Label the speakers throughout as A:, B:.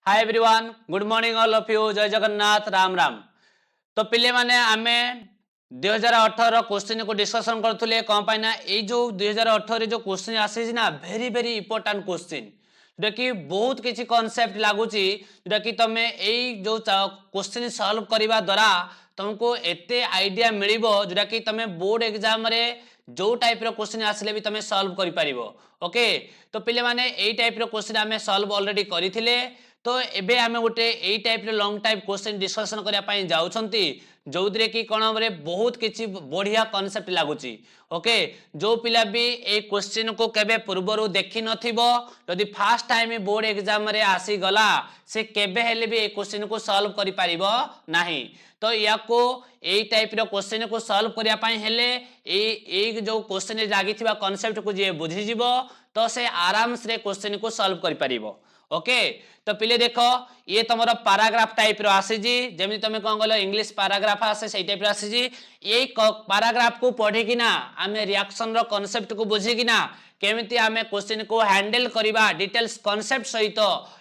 A: Hi everyone, good morning all of you. जय जगन्नाथ, राम राम। तो पिले माने आमे 2018 क्वेश्चन को डिस्कशन करथुले कोन पाइना ए जो 2018 जो क्वेश्चन आसे ना वेरी वेरी इंपोर्टेंट क्वेश्चन जोटा कि बहुत किसी कॉन्सेप्ट लागुची जोटा कि तमे ए जो क्वेश्चन सॉल्व करबा द्वारा तुमको एते आइडिया मिलिबो जोटा कि तमे बोर्ड एग्जाम रे जो टाइप रो क्वेश्चन आसले भी तमे सॉल्व करि पारिबो। ओके, तो पिले माने ए टाइप रो क्वेश्चन आमे सॉल्व ऑलरेडी करिथिले। तो एबे आमे गोटे ए टाइप रो लॉन्ग टाइप क्वेश्चन डिस्कशन करिया पई जाउछंती जोदरे कि कोन रे बहुत किछि बढ़िया कांसेप्ट लागुची। ओके, जो पिला भी ए क्वेश्चन को केबे पूर्वरु देखि नथिबो यदि फर्स्ट टाइम बोर्ड एग्जाम रे आसी गला से केबे हेले भी ए क्वेश्चन को सॉल्व करि पारिबो नाही। तो या को ए टाइप रो क्वेश्चन को सॉल्व करिया पई हेले ए जो क्वेश्चन रे लागिथिबा कांसेप्ट को जे बुझि जिवो तो से आराम से क्वेश्चन को सॉल्व करि पारिबो। ओके, तो पिले देखो ये तुमरो पैराग्राफ टाइप रो आसी जी जेमि तमे कोन गलो इंग्लिश पैराग्राफ आसे सेई टाइप रो आसी जी। ये पैराग्राफ को पढे कि ना आमे रिएक्शन रो कांसेप्ट को बुझे कि ना केमिति आमे क्वेश्चन को हैंडल करिबा डिटेल्स कांसेप्ट सहित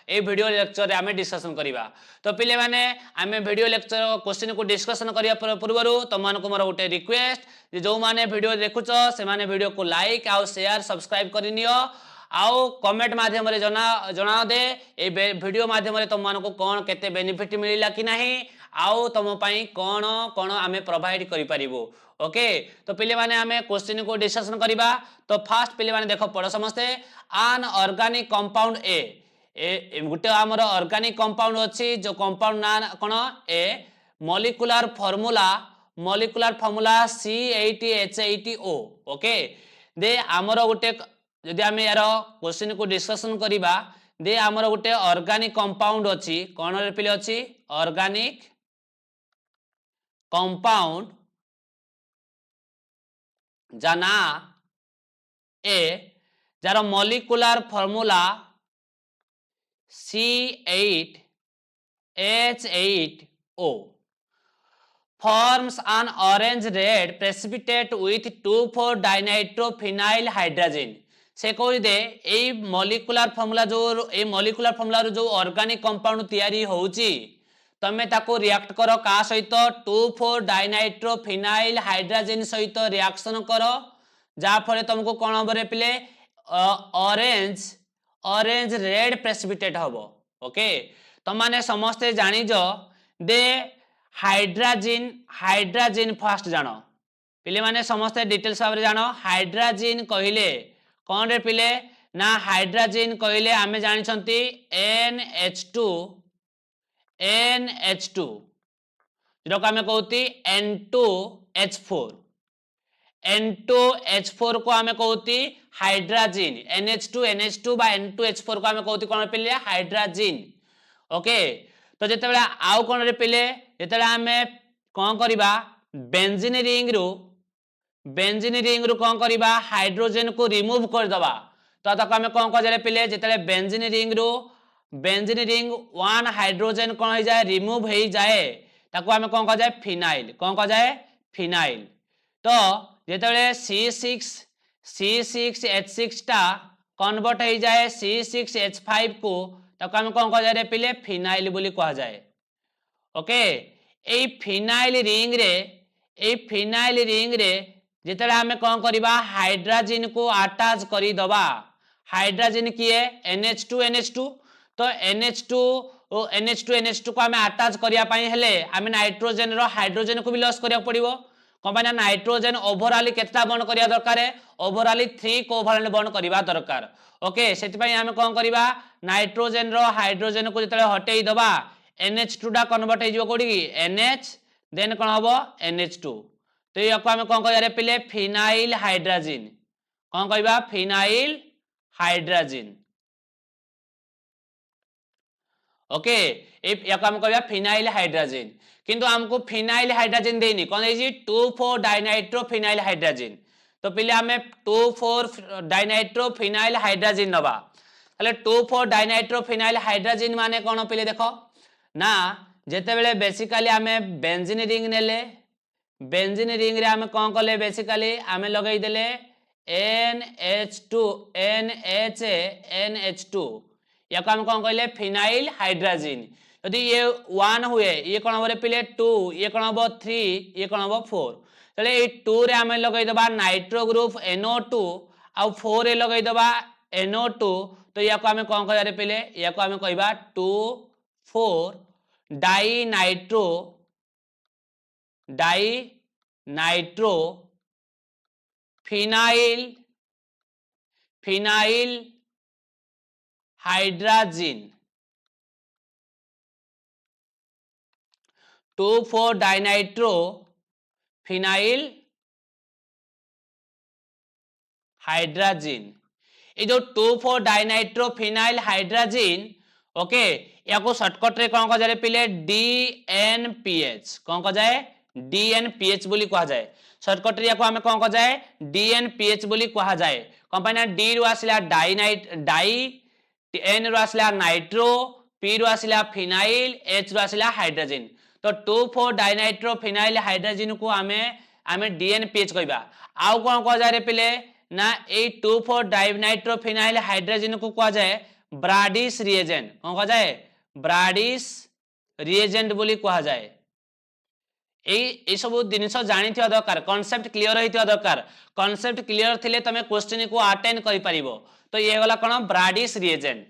A: ए वीडियो लेक्चर रे आमे डिस्कशन करिबा। तो पिले माने आमे वीडियो लेक्चर क्वेश्चन को डिस्कशन करिया पूर्वरु तमन को मोर गोटे रिक्वेस्ट जो माने वीडियो देखुचो से माने वीडियो को लाइक आ शेयर सब्सक्राइब करिनियो आउ कमेंट माध्यम रे जना दे ए वीडियो माध्यम रे तुम मानको कोन केते बेनिफिट मिलिला कि नाही आउ तुम पई कोन कोन आमे प्रोवाइड करि परिबो। ओके, तो पिले माने आमे क्वेश्चन को डिस्कशन करिबा। तो फर्स्ट पिले माने देखो पढो समस्ते एन ऑर्गेनिक कंपाउंड ए गुटे हमर ऑर्गेनिक कंपाउंड अछि जो कंपाउंड ना कोन ए मॉलिक्यूलर फार्मूला C8H8O। ओके, दे हमर गुटे यदि आमे यार क्वेश्चन को डिस्कशन करिबा दे हमर गुटे ऑर्गेनिक कंपाउंड अछि कोन रे पिले अछि ऑर्गेनिक कंपाउंड जाना a jar molecular formula C8H8O forms an orange red precipitate with 2,4-dinitrophenyl hydrazine। से कहि दे ए मॉलिक्यूलर फार्मूला जो ऑर्गेनिक कंपाउंड तयारी होउची तमे ताको रिएक्ट करो का सहित 2,4-डाइनाइट्रोफिनाइल हाइड्रोजन सहित रिएक्शन करो जा फले तुमको कोन हबरे पिले ऑरेंज रेड प्रेसिपिटेट हबो। ओके, तुम माने समस्त जानि जो दे हाइड्रोजन फर्स्ट जानो पिले माने समस्त डिटेल्स भाबरे जानो हाइड्रोजन कहिले कौन रे पिले ना हाइड्रोजन कहले आमे जानि छंती NH2 जो को आमे कहउती N2H4 को आमे कहउती हाइड्रोजन NH2 बा N2H4 को आमे कहउती कोन पिले हाइड्रोजन। ओके, तो जेतेबेला आउ कोन रे पिले जेतेबेला आमे कोन करिबा बेंजीन रिंग रु कोन करिबा हाइड्रोजन को रिमूव कर दबा तो ताको आमे कोन कजले पिले जेतेले बेंजीन रिंग वन हाइड्रोजन कोन हो जाए रिमूव हो जाए ताको आमे कोन क जाए फिनाइल। तो जेतेले C6H6 टा कन्वर्ट हो जाए C6H5 को ताको आमे कोन क जाए पिले फिनाइल बोली कहा जाए। ओके, ए फिनाइल रिंग रे जितेला हमें कौन करिबा हाइड्रोजन को अटैच करी दबा हाइड्रोजन किए NH2 तो NH2 को हमें अटैच करिया पई हेले हमें नाइट्रोजन रो हाइड्रोजन को भी लॉस करिया पड़िबो कंपानी नाइट्रोजन ओवरऑल केतटा बॉन्ड करिया दरकार ओवरऑल 3 कोवलेंट बॉन्ड करिबा दरकार। ओके, सेति पई हमें कौन करिबा नाइट्रोजन रो हाइड्रोजन को जितेला हटेई दबा NH2 टा कन्वर्ट हो जिवो कोडी NH देन कोन हबो NH2 तो ये आमे कौन कह पिले फिनाइल हाइड्रोजन कौन कहबा फिनाइल हाइड्रोजन। ओके, याको हम कहबा फिनाइल हाइड्रोजन किंतु हमको फिनाइल हाइड्रोजन देनी कौन देजी 2,4-डाइनाइट्रोफिनाइल हाइड्रोजन। तो पिले हमें 2,4-डाइनाइट्रोफिनाइल हाइड्रोजन नबा ताले 2,4-डाइनाइट्रोफिनाइल हाइड्रोजन माने कौन पिले देखो ना जेते बेले बेसिकली हमें बेंजीन रिंग नेले बेंजीन रिंग रे हमें कौन कले बेसिकली हमें लगई देले NH2 या को हम कौन कहले फिनाइल हाइड्राजिन यदि ये 1 हुए ये कौन हम पिले 2 ये कौन हम 3 ये कौन हम 4 तले ए 2 रे हम लगै दबा नाइट्रो ग्रुप NO2 आ 4 रे लगै दबा NO2 तो या को हम कौन कहले पिले या को हम कहबा 2 4 di nitro phenyl hydrazine 2,4 dinitro phenyl hydrazine ये जो 2,4 डाइनाइट्रो फिनाइल हाइड्राजिन ओके या को शॉर्टकट रे कौन कह जाए पिले DNPH कौन कह जाए DNPH बोली कहा जाए शॉर्टकट रे को हमें कौन कह जाए DNPH बोली कहा जाए कंपाइन डी रु आसला डाई एन रु आसला नाइट्रो पी रु आसला फिनाइल एच रु आसला हाइड्रोजन तो 2,4 डाइनाइट्रो फिनाइल हाइड्रोजन को हमें DNPH कहबा आउ कौन कह जाए पिले ना ए 2,4 डाइनाइट्रो फिनाइल हाइड्रोजन को कहा जाए ब्राडिस रिएजेंट कौन कहा जाए ब्राडिस रिएजेंट बोली कहा जाए ए सब जिनिस जानी दरकार कॉन्सेप्ट क्लियर होइथिया दरकार कॉन्सेप्ट क्लियर थिले तमे क्वेश्चन को अटेंड करि परिबो तो ये गला कोन ब्राडिस रिएजेंट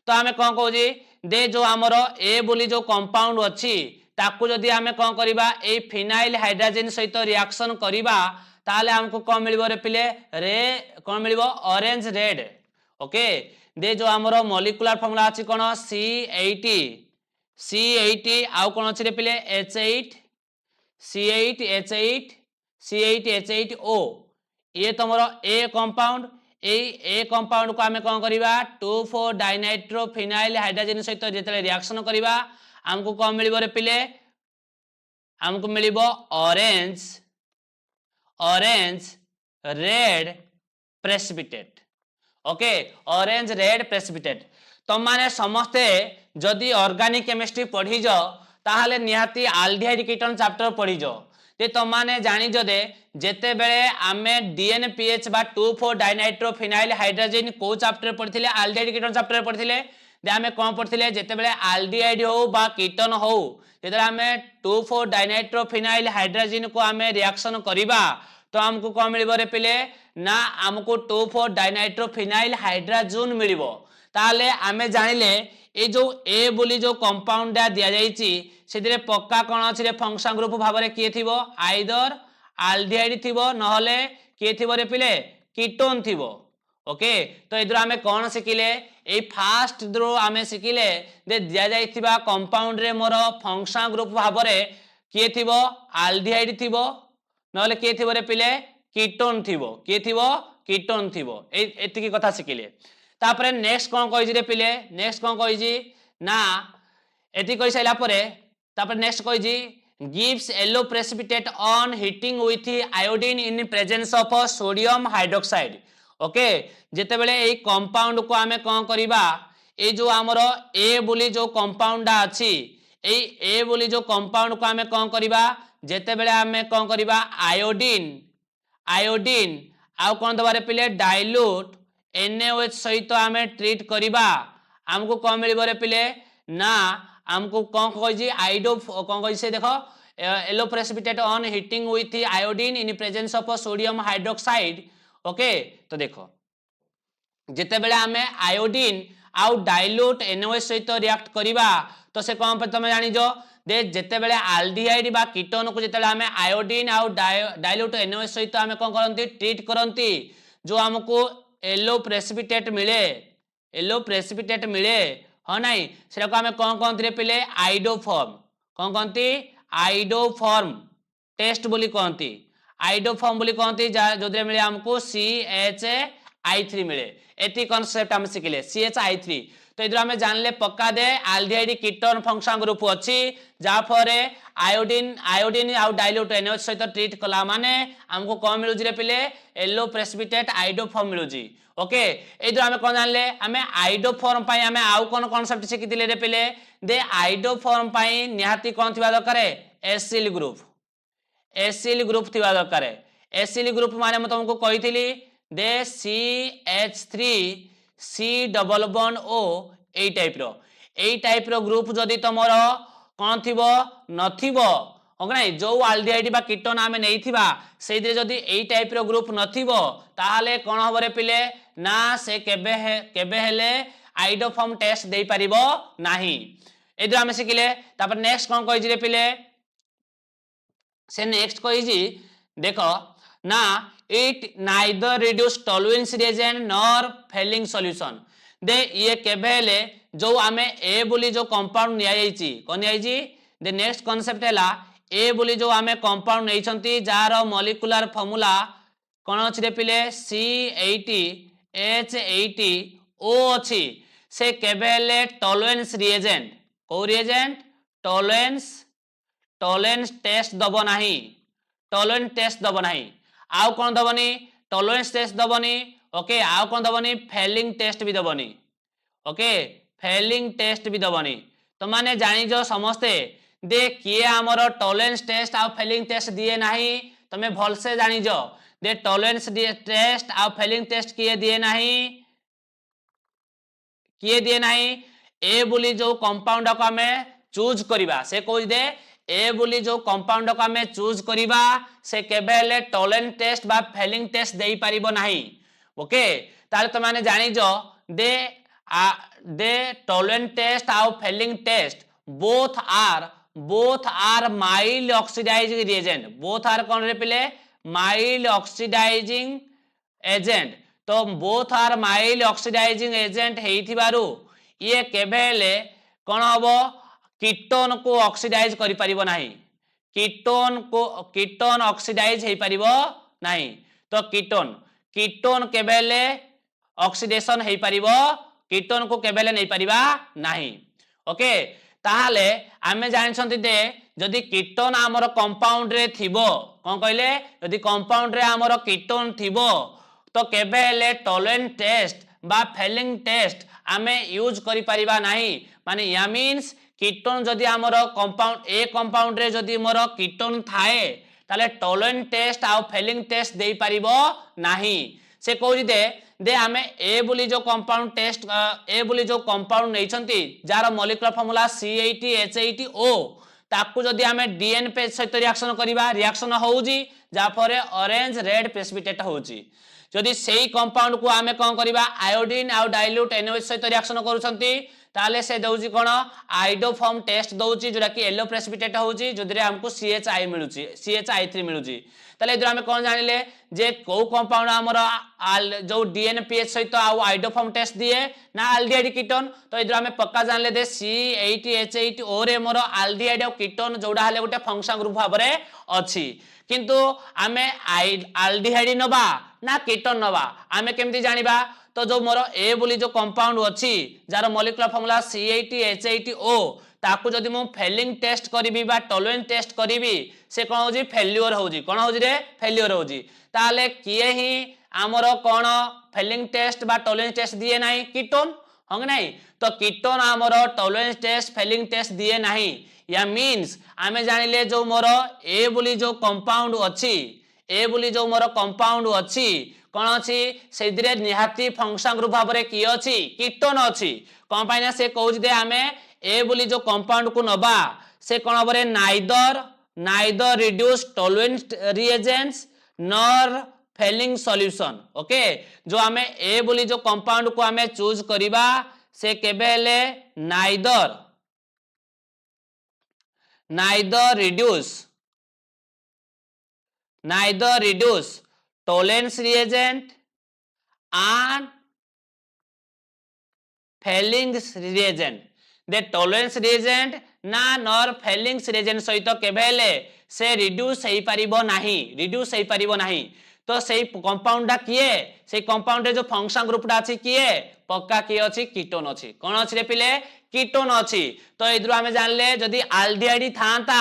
A: तो हमें कौन कहूजी दे जो हमर ए बोली जो कंपाउंड अछि ताकू जदि हमें कौन करिबा ए फिनाइल हाइड्रोजन सहित रिएक्शन करिबा ताले हमको कौन मिलिबो रे पिले रे कौन मिलिबो ऑरेंज रेड ओके दे जो हमर मॉलिक्यूलर फार्मूला अछि कोन C80 आउ कोन अछि रे पिले H8 C8H8O ये तुमरो ए कंपाउंड ए कंपाउंड को हमें कौन करिबा 2,4 डाइनाइट्रो फिनाइल हाइड्रोजन सहित जेतले रिएक्शन करिबा हमको कौन मिलिबो रे पिले हमको मिलिबो orange red precipitate okay orange red precipitate तुम माने समस्ते जदि ऑर्गेनिक केमिस्ट्री पढ़ी जाओ ताहले निहाती आल्डिहाइड कीटन चैप्टर पढ़ी जाओ ते तुम माने जानि जो दे जेते बेले आमे DNPH बा 2,4 डाइनाइट्रो फिनाइल हाइड्रोजन को चैप्टर पढ़िथिले आल्डिहाइड कीटन चैप्टर पढ़िथिले दे आमे कोन पढ़िथिले जेते बेले आल्डिहाइड हो बा कीटन हो जेते आमे 2,4 डाइनाइट्रो फिनाइल हाइड्रोजन को आमे रिएक्शन करिबा तो हमको कोन मिलिबो रे पिले ना हमको 2,4 डाइनाइट्रो फिनाइल हाइड्रोजन मिलिबो ताले आमे जानिले ए जो ए बोली जो कंपाउंड दिया जाइछि सेदिरे पक्का कोन अछि रे फंक्शन ग्रुप भाबरे किए थिबो आइदर आल्डिहाइड थिबो नहले किए थिबो रे पिले कीटोन थिबो ओके तो इधर आमे कोन सिकिले ए फास्ट द्रो आमे सिकिले दे दिया जाइथिबा कंपाउंड रे मोर फंक्शन ग्रुप भाबरे किए थिबो आल्डिहाइड थिबो नहले किए थिबो रे पिले कीटोन थिबो किए थिबो कीटोन थिबो एतिकी कथा सिकिले तापरे नेक्स्ट कोन कहि रे पिले नेक्स्ट कोन कहि ना एति कहि साइला परे तापर नेक्स्ट कहि gives yellow precipitate on heating with iodine in presence of sodium hydroxide okay जेते बेले ए कंपाउंड को हमें कोन करिबा ए जो हमरो ए बोली जो कंपाउंड अछि ए बोली जो कंपाउंड को हमें कोन करिबा जेते बेले हमें कोन करिबा आयोडीन आउ कोन दबारे पिले डाइल्यूट NaOH सहित हमें ट्रीट करिबा हमको कोन मिलिबो रे पिले ना हमको कोन कहि आइडो कोन कहि से देखो yellow precipitate on heating with iodine in presence of sodium hydroxide okay तो देखो जेते बेले हमें आयोडीन आउ डाइल्यूट NaOH सहित रिएक्ट करिबा तो से कोन पे तुम जानि जो दे जेते बेले आल्डिहाइड बा कीटोन को जेते हमें आयोडीन आउ डाइल्यूट NaOH सहित हमें कोन करंती ट्रीट करंती जो हमको येलो प्रेसिपिटेट मिले हाँ नहीं से हमें कौन कहते रे पिले आइडोफॉर्म कौन कहती आइडोफॉर्म टेस्ट बोली कहती आइडोफॉर्म बोली कहती जो मिले हमको CHI3 मिले एति कॉन्सेप्ट हम सिखिले CHI3 तो इधर हमें जानले पक्का दे आल्डिहाइड कीटोन फंक्शन ग्रुप अछि जा फरे आयोडीन आउ डाइल्यूट NaOH सहित ट्रीट कला माने हमको कोन मिलु रे पिले येलो प्रेसिपिटेट आइडोफॉर्म मिलु जी ओके इधर हमें कोन जानले हमें आइडोफॉर्म पई हमें आउ कोन कांसेप्ट सिखितिले रे पिले दे आइडोफॉर्म पई निहाती कोन थिबा दरकार एसिल ग्रुप थिबा दरकार एसिल ग्रुप माने म तुमको कहिथिली दे CH3 C double bond O एई टाइप रो ग्रुप जदी तमरो कोन थिबो नथिबो ओके नै जो आल्डिहाइड बा कीटोन आमे नेइथिबा सेइ दे जदी एई टाइप रो ग्रुप नथिबो ताहाले कोन हबरे पिले ना से केबे हेले आइडोफॉर्म टेस्ट देई परिबो नाही एदो आमे सिखिले तापर नेक्स्ट कोन कहि जे पिले से नेक्स्ट कहि जी देखो ना it neither reduce Tollens reagent nor Fehling solution दे ये केबे हेले जो आमे ए बोली जो कंपाउंड निया जाईची कोन निया जाईची द नेक्स्ट कांसेप्ट हैला ए बोली जो आमे कंपाउंड नै छंती जार मॉलिक्यूलर फार्मूला कोन अछि रे पिले C80 H80O अछि से केबे हेले टॉलरेंस रिएजेंट को रिएजेंट टॉलरेंस टेस्ट दबो नाही टॉलरेंस टेस्ट दबो नाही आउ कोन दबनी टॉलरेंस टेस्ट दबनी ओके आउ कोन दबनी फेलिंग टेस्ट भी दबनी ओके फेलिंग टेस्ट भी दबनी तो माने जानि जो समस्ते दे किए हमरो टॉलरेंस टेस्ट आ फेलिंग टेस्ट दिए नाही तमे भल से जानि जो दे टॉलरेंस टेस्ट आ फेलिंग टेस्ट किए दिए नाही ए बोली जो कंपाउंड को हमें चूज करिबा से कोइ दे ए बोली जो कंपाउंड को हमें चूज करिबा से केबे हेले टॉलरेंस टेस्ट बा फेलिंग टेस्ट देई परिबो नाही ओके ताले तो माने जानि जो दे टॉलरेंस टेस्ट आ Fehling test both are mild oxidizing reagent both are कोन रे पिले माइल्ड ऑक्सीडाइजिंग एजेंट तो both are mild oxidizing agent हेइथिबारु ये केबे हेले कोन हबो कीटोन को ऑक्सीडाइज करि परिबो नाही कीटोन ऑक्सीडाइज हेइ परिबो नाही तो कीटोन केबे हेले ऑक्सीडेशन हेइ परिबो कीटोन को केबे हेले नै परिबा नाही ओके ताहाले आमे जानि छंती दे जदी कीटोन हमर कंपाउंड रे थिबो कोन कहले जदी कंपाउंड रे हमर कीटोन थिबो तो केबे हेले टॉलरेंस टेस्ट बा फेलिंग टेस्ट आमे यूज करि परिबा नाही माने या मींस कीटोन जदी हमर कंपाउंड रे जदी मोर कीटोन थाए ताले टॉलरेंस टेस्ट आ फेलिंग टेस्ट देई परिबो नाही से कहूजी दे आमे ए बोली जो कंपाउंड टेस्ट ए बोली जो कंपाउंड नै छंती jar molecular formula C80 H80O ताकू जदी आमे डीएन पेज सहित रिएक्शन करिबा रिएक्शन होउजी जा फरे ऑरेंज रेड प्रेसिपिटेट होउजी जदी सेही कंपाउंड को आमे कोन करिबा आयोडीन आ डाइल्यूट NaOH सहित रिएक्शन करूछंती ताले से दउजी कोन आइडोफॉर्म टेस्ट दउची जोरा कि येलो प्रेसिपिटेट होउची जोदरे हमको CHI मिलुची CHI3 मिलुची ताले इधर हमें कोन जानिले जे को कंपाउंड हमर जो डीएनपीएच सहित आ आइडोफॉर्म टेस्ट दिए ना आल्डिहाइड कीटोन तो इधर हमें पक्का जानले दे C80 H80O रे मोर आल्डिहाइड और कीटोन जोडा हले गोटे फंक्शन ग्रुप भाबरे अछि किंतु आमे आल्डिहाइड नबा ना कीटोन नबा आमे केमती जानिबा तो जो मोर ए बोली जो कंपाउंड अछि jar molecular formula C80 H80O ताकू जदी मु फेलिंग टेस्ट करिबी बा टॉलरेंस टेस्ट करिबी से कोन होजी फेल्युअर होजी कोन होजी रे फेल्युअर होजी ताले किए ही हमरो कोन फेलिंग टेस्ट बा टॉलरेंस टेस्ट दिए नाही कीटोन हंग नाही तो कीटोन हमरो टॉलरेंस टेस्ट फेलिंग टेस्ट दिए नाही या मींस आमे जानिले जो मोर ए बोली जो कंपाउंड अछि ए बोली जो मोर कंपाउंड अछि कोन अछि से दिरे निहाती फंक्शन ग्रुप भाबरे की अछि कीटोन अछि कोन पाइना से कहउज दे आमे ए बोली जो कंपाउंड को नबा से कोन हबरे neither reduce Tollens reagents nor Fehling solution okay जो आमे ए बोली जो कंपाउंड को आमे चूज करिबा से केबे हेले neither reduce Tollens reagent and Fehling reagent दे टॉलरेंस रिएजेंट ना नॉर फेलिंग रिएजेंट सहित केबेले से रिड्यूस हेई परिबो नाही तो सेही कंपाउंड किए से कंपाउंड रे जो फंक्शन ग्रुपटा अछि किए पक्का किए अछि कीटोन अछि कोन अछि रे पिले कीटोन अछि तो इधर हमें जानले जदी आल्डिहाइड थांता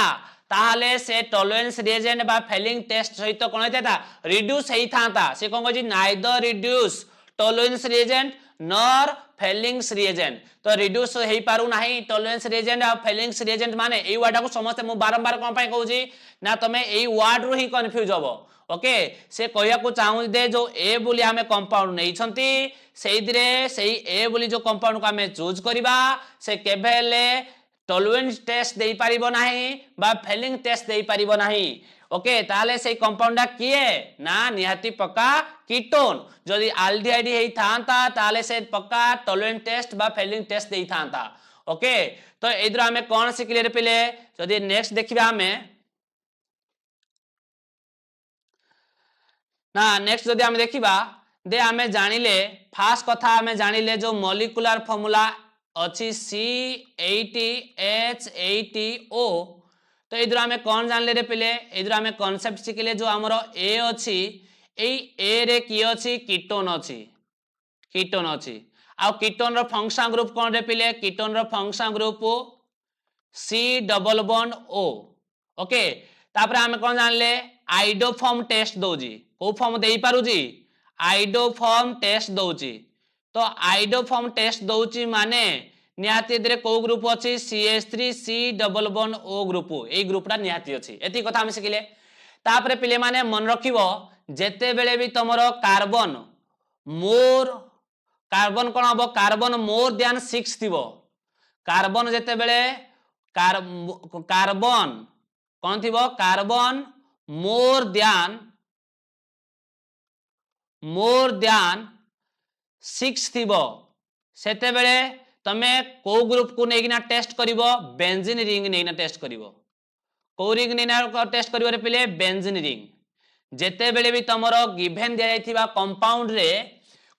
A: ताहले से टॉलरेंस रिएजेंट बा फेलिंग टेस्ट सहित कोन हेता रिड्यूस हेई थांता से कोन कहजी neither reduce Tollens reagent nor Fehling's reagent तो रिड्यूस हेई पारु नाही टॉलरेंस रिएजेंट आ फेलिंग्स रिएजेंट माने एई वर्ड को समस्त मु बारंबार कोन पय कहूजी ना तमे एई वर्ड रो ही कंफ्यूज होबो ओके से कहया को चाहू दे जो ए बोली हमें कंपाउंड नै छंती सेई दिरे सेई ए बोली जो कंपाउंड को हमें चूज करिबा से केबेले टॉलरेंस टेस्ट देई परिबो नाही बा फेलिंग टेस्ट देई परिबो नाही ओके ताले से कंपाउंडा किए ना निहाती पक्का कीटोन जदि एल्डिहाइड हेई थांता ताले से पक्का टॉलरेंस टेस्ट बा फेलिंग टेस्ट देई थांता ओके तो एदरा हमें कोन सिखले रे पिले जदि नेक्स्ट देखिबा हमें ना नेक्स्ट जदि हम देखिबा दे हमें जानिले फास्ट कथा हमें जानिले जो मॉलिक्यूलर फार्मूला अछि C80H80O तो इधर हमें कौन जानले रे पिले इधर हमें कांसेप्ट सिखले जो हमरो ए अछि ए ए रे की अछि कीटोन अछि आ कीटोन रो फंक्शन ग्रुप कोन रे पिले कीटोन रो function group C double bond O okay तापर हमें कौन जानले आइडोफॉर्म टेस्ट दोजी को फॉर्म देई पारुजी आइडोफॉर्म टेस्ट दोची तो आइडोफॉर्म टेस्ट दोची माने निहाती एदरे को ग्रुप अछि CH3 C double bond O group ए ग्रुपटा निहाती अछि एती कथा हम सिखिले तापरे पिले माने मन रखिबो जेते बेले भी तमरो कार्बन कोन हबो कार्बन मोर देन 6 थिबो कार्बन जेते बेले कार्बन कोन थिबो कार्बन मोर देन 6 थिबो सेते बेले तमे को ग्रुप को नेगिना टेस्ट करिवो बेंजीन रिंग नेगिना टेस्ट करिवो को रिंग नेना टेस्ट करिवो रे पिले बेंजीन रिंग जेते बेले भी तमरो गिवन दिया जाइथिबा कंपाउंड रे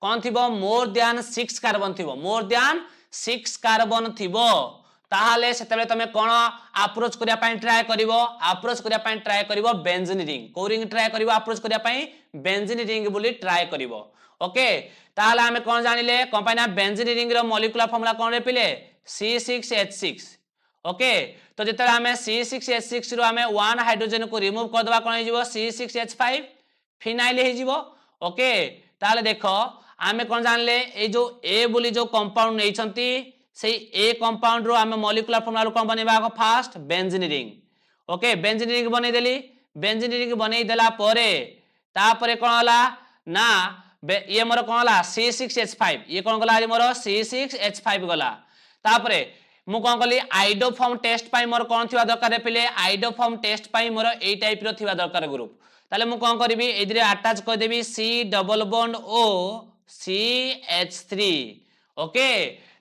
A: कोन थिबो मोर देन 6 कार्बन थिबो मोर देन 6 कार्बन थिबो ताहाले सेते तमे कोन अप्रोच करिया पई ट्राई करिवो बेंजीन रिंग को रिंग ट्राई करिवो अप्रोच करिया पई बेंजीन रिंग बोली ट्राई करिवो ओके ताहाले हमें कोन जानिले कंपाइना बेंजीन रिंग रो मॉलिक्यूलर फार्मूला कोन रे पिले C6H6 ओके तो जेते हमें C6H6 रो हमें 1 हाइड्रोजन को रिमूव कर दबा कोन हे जिवो C6H5 फिनाइल हे जिवो ओके ताहाले देखो हमें कोन जानले ए जो ए बोली जो कंपाउंड नै छंती से ए कंपाउंड रो हमें मॉलिक्यूलर फार्मूला रो कोन बनेबा fast benzene ring okay benzene ring बनै देली बेंजीन रिंग बनै देला परे तापरे कोन होला ना ये मोर कोन होला C6H5 ये कोन गला मोर C6H5 गला तापरे मु कोन कली आइडोफॉर्म टेस्ट पाई मोर कोन थिवा दरकार पिले आइडोफॉर्म टेस्ट पाई मोर ए टाइप रो थिवा दरकार ग्रुप ताले मु कोन करबी एदिरे अटैच कर देबी C double bond O CH3 okay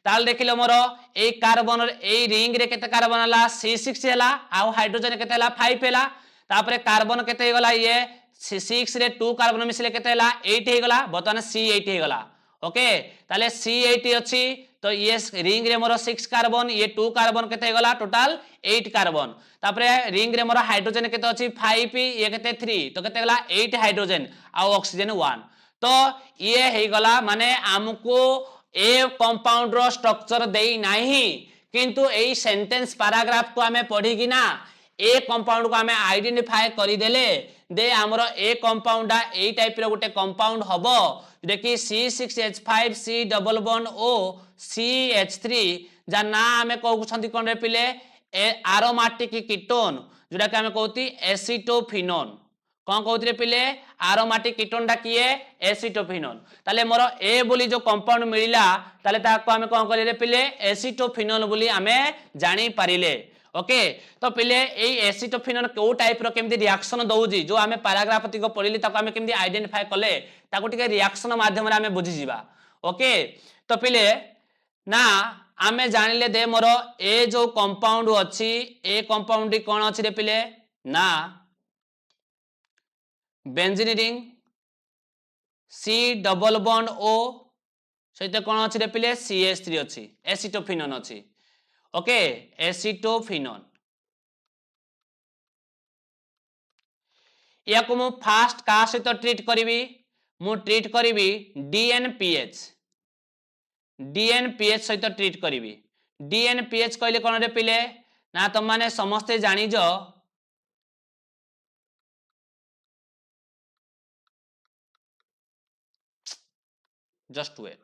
A: ताल देखिलो मोर ए कार्बन ए रिंग रे केते कार्बन हला C6 हला आ हाइड्रोजन केते हला 5 हला तापरे कार्बन केते गला ये 6 रे 2 कार्बन मिसले केते हला 8 हे गला बतन C8 हे गला ओके ताले C8 अछि तो ये रिंग रे मोर 6 कार्बन ये 2 कार्बन केते गला टोटल 8 कार्बन तापरे रिंग रे मोर हाइड्रोजन केते अछि 5 ये केते 3 तो केते गला 8 हाइड्रोजन आ ऑक्सीजन 1 तो ये हे गला माने हमको ए कंपाउंड रो स्ट्रक्चर देई नाही किंतु एई सेंटेंस पैराग्राफ को हमें पढ़ी कि ना ए कंपाउंड को हमें आइडेंटिफाई करि देले दे हमरो ए compound A type row Gute compound हबो देखि C6H5 C double bond O CH3 जा ना हमें कहू छंती कोन रे पिले एरोमेटिक कीटोन जोडा के हमें कहूती एसिटोफिनोन कोन कहूती रे पिले एरोमेटिक कीटोन डा किए एसिटोफिनोन ताले मोर ए बोली जो कंपाउंड मिलिला ताले ताको हमें कोन करी रे पिले एसिटोफिनोन बोली हमें जानि पारिले ओके तो पिले ए एसिटोफिनोन को टाइप रो केमदी रिएक्शन दउजी जो हमें पैराग्राफ ती को पढिली ताको हमें केमदी आइडेंटिफाई कले ताको टिके रिएक्शन माध्यम रे हमें बुझी जीवा ओके तो पिले ना हमें जानिले दे मोर ए जो कंपाउंड अछि ए कंपाउंड कोन अछि रे पिले ना benzene ring C double bond O सहित कोन अछि रे पिले CH3 अछि एसिटोफिनोन अछि ओके एसिटोफिनोन या को मु फास्ट का सहित ट्रीट करिवि मु ट्रीट करिवि DNPH सहित ट्रीट करिवि DNPH कहले कोन रे पिले ना तुम माने समस्त जानि जो जस्ट वेट।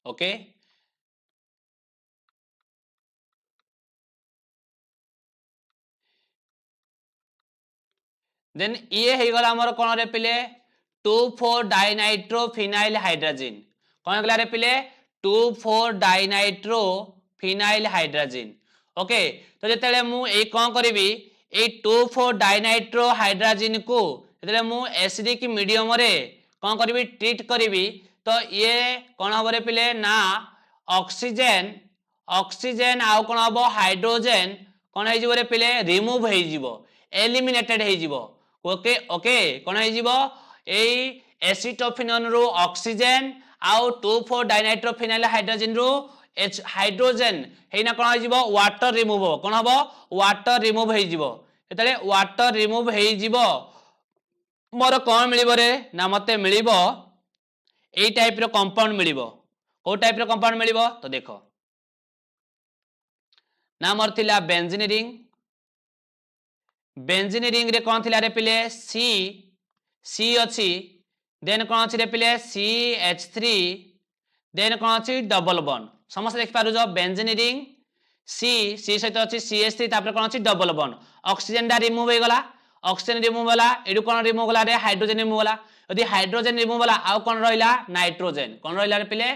A: ओके देन ये हो गला हमर कोन रे पिले 2,4 डाइनाइट्रो फिनाइल हाइड्रोजन कोन गला रे पिले 2,4 डाइनाइट्रो फिनाइल हाइड्रोजन ओके तो जेतेले मु ए कोन करबी ए 2,4 डाइनाइट्रो हाइड्रोजन को जेतेले मु एसिडिक मीडियम रे कोन करबी ट्रीट करबी तो ये कोन हबरे पिले ना ऑक्सीजन ऑक्सीजन आउ कोन हबो हाइड्रोजन कोन हे जिवो रे पिले रिमूव हे जिवो एलिमिनेटेड हे जिवो ओके ओके कोन हे जिवो एई एसिटोफिनोन रो ऑक्सीजन आउ 2,4 डाइनाइट्रोफिनाइल हाइड्रोजन रो एच हाइड्रोजन हेना कोन हे जिवो वाटर रिमूव हो कोन हबो वाटर रिमूव हे जिवो एतले वाटर रिमूव हे जिवो मोर कोन मिलिबो रे ना मते मिलिबो एई टाइप रो कंपाउंड मिलिबो को टाइप रो कंपाउंड मिलिबो तो देखो ना मोर थिला बेंजीन रिंग बेंजीन रिंग रे कोन थिला रे पिले सी सी अछि देन कोन अछि रे पिले CH3 देन कोन अछि डबल बॉन्ड समस्त देख पारु जो बेंजीन रिंग सी सी सहित अछि CH3 तापर कोन अछि डबल बॉन्ड ऑक्सीजन डा रिमूव हे गला ऑक्सीजन रिमूव होला एडु कोन रिमूव होला रे हाइड्रोजन रिमूव होला यदि हाइड्रोजन रिमूव होला आउ कोन रहिला नाइट्रोजन कोन रहिला रे पिले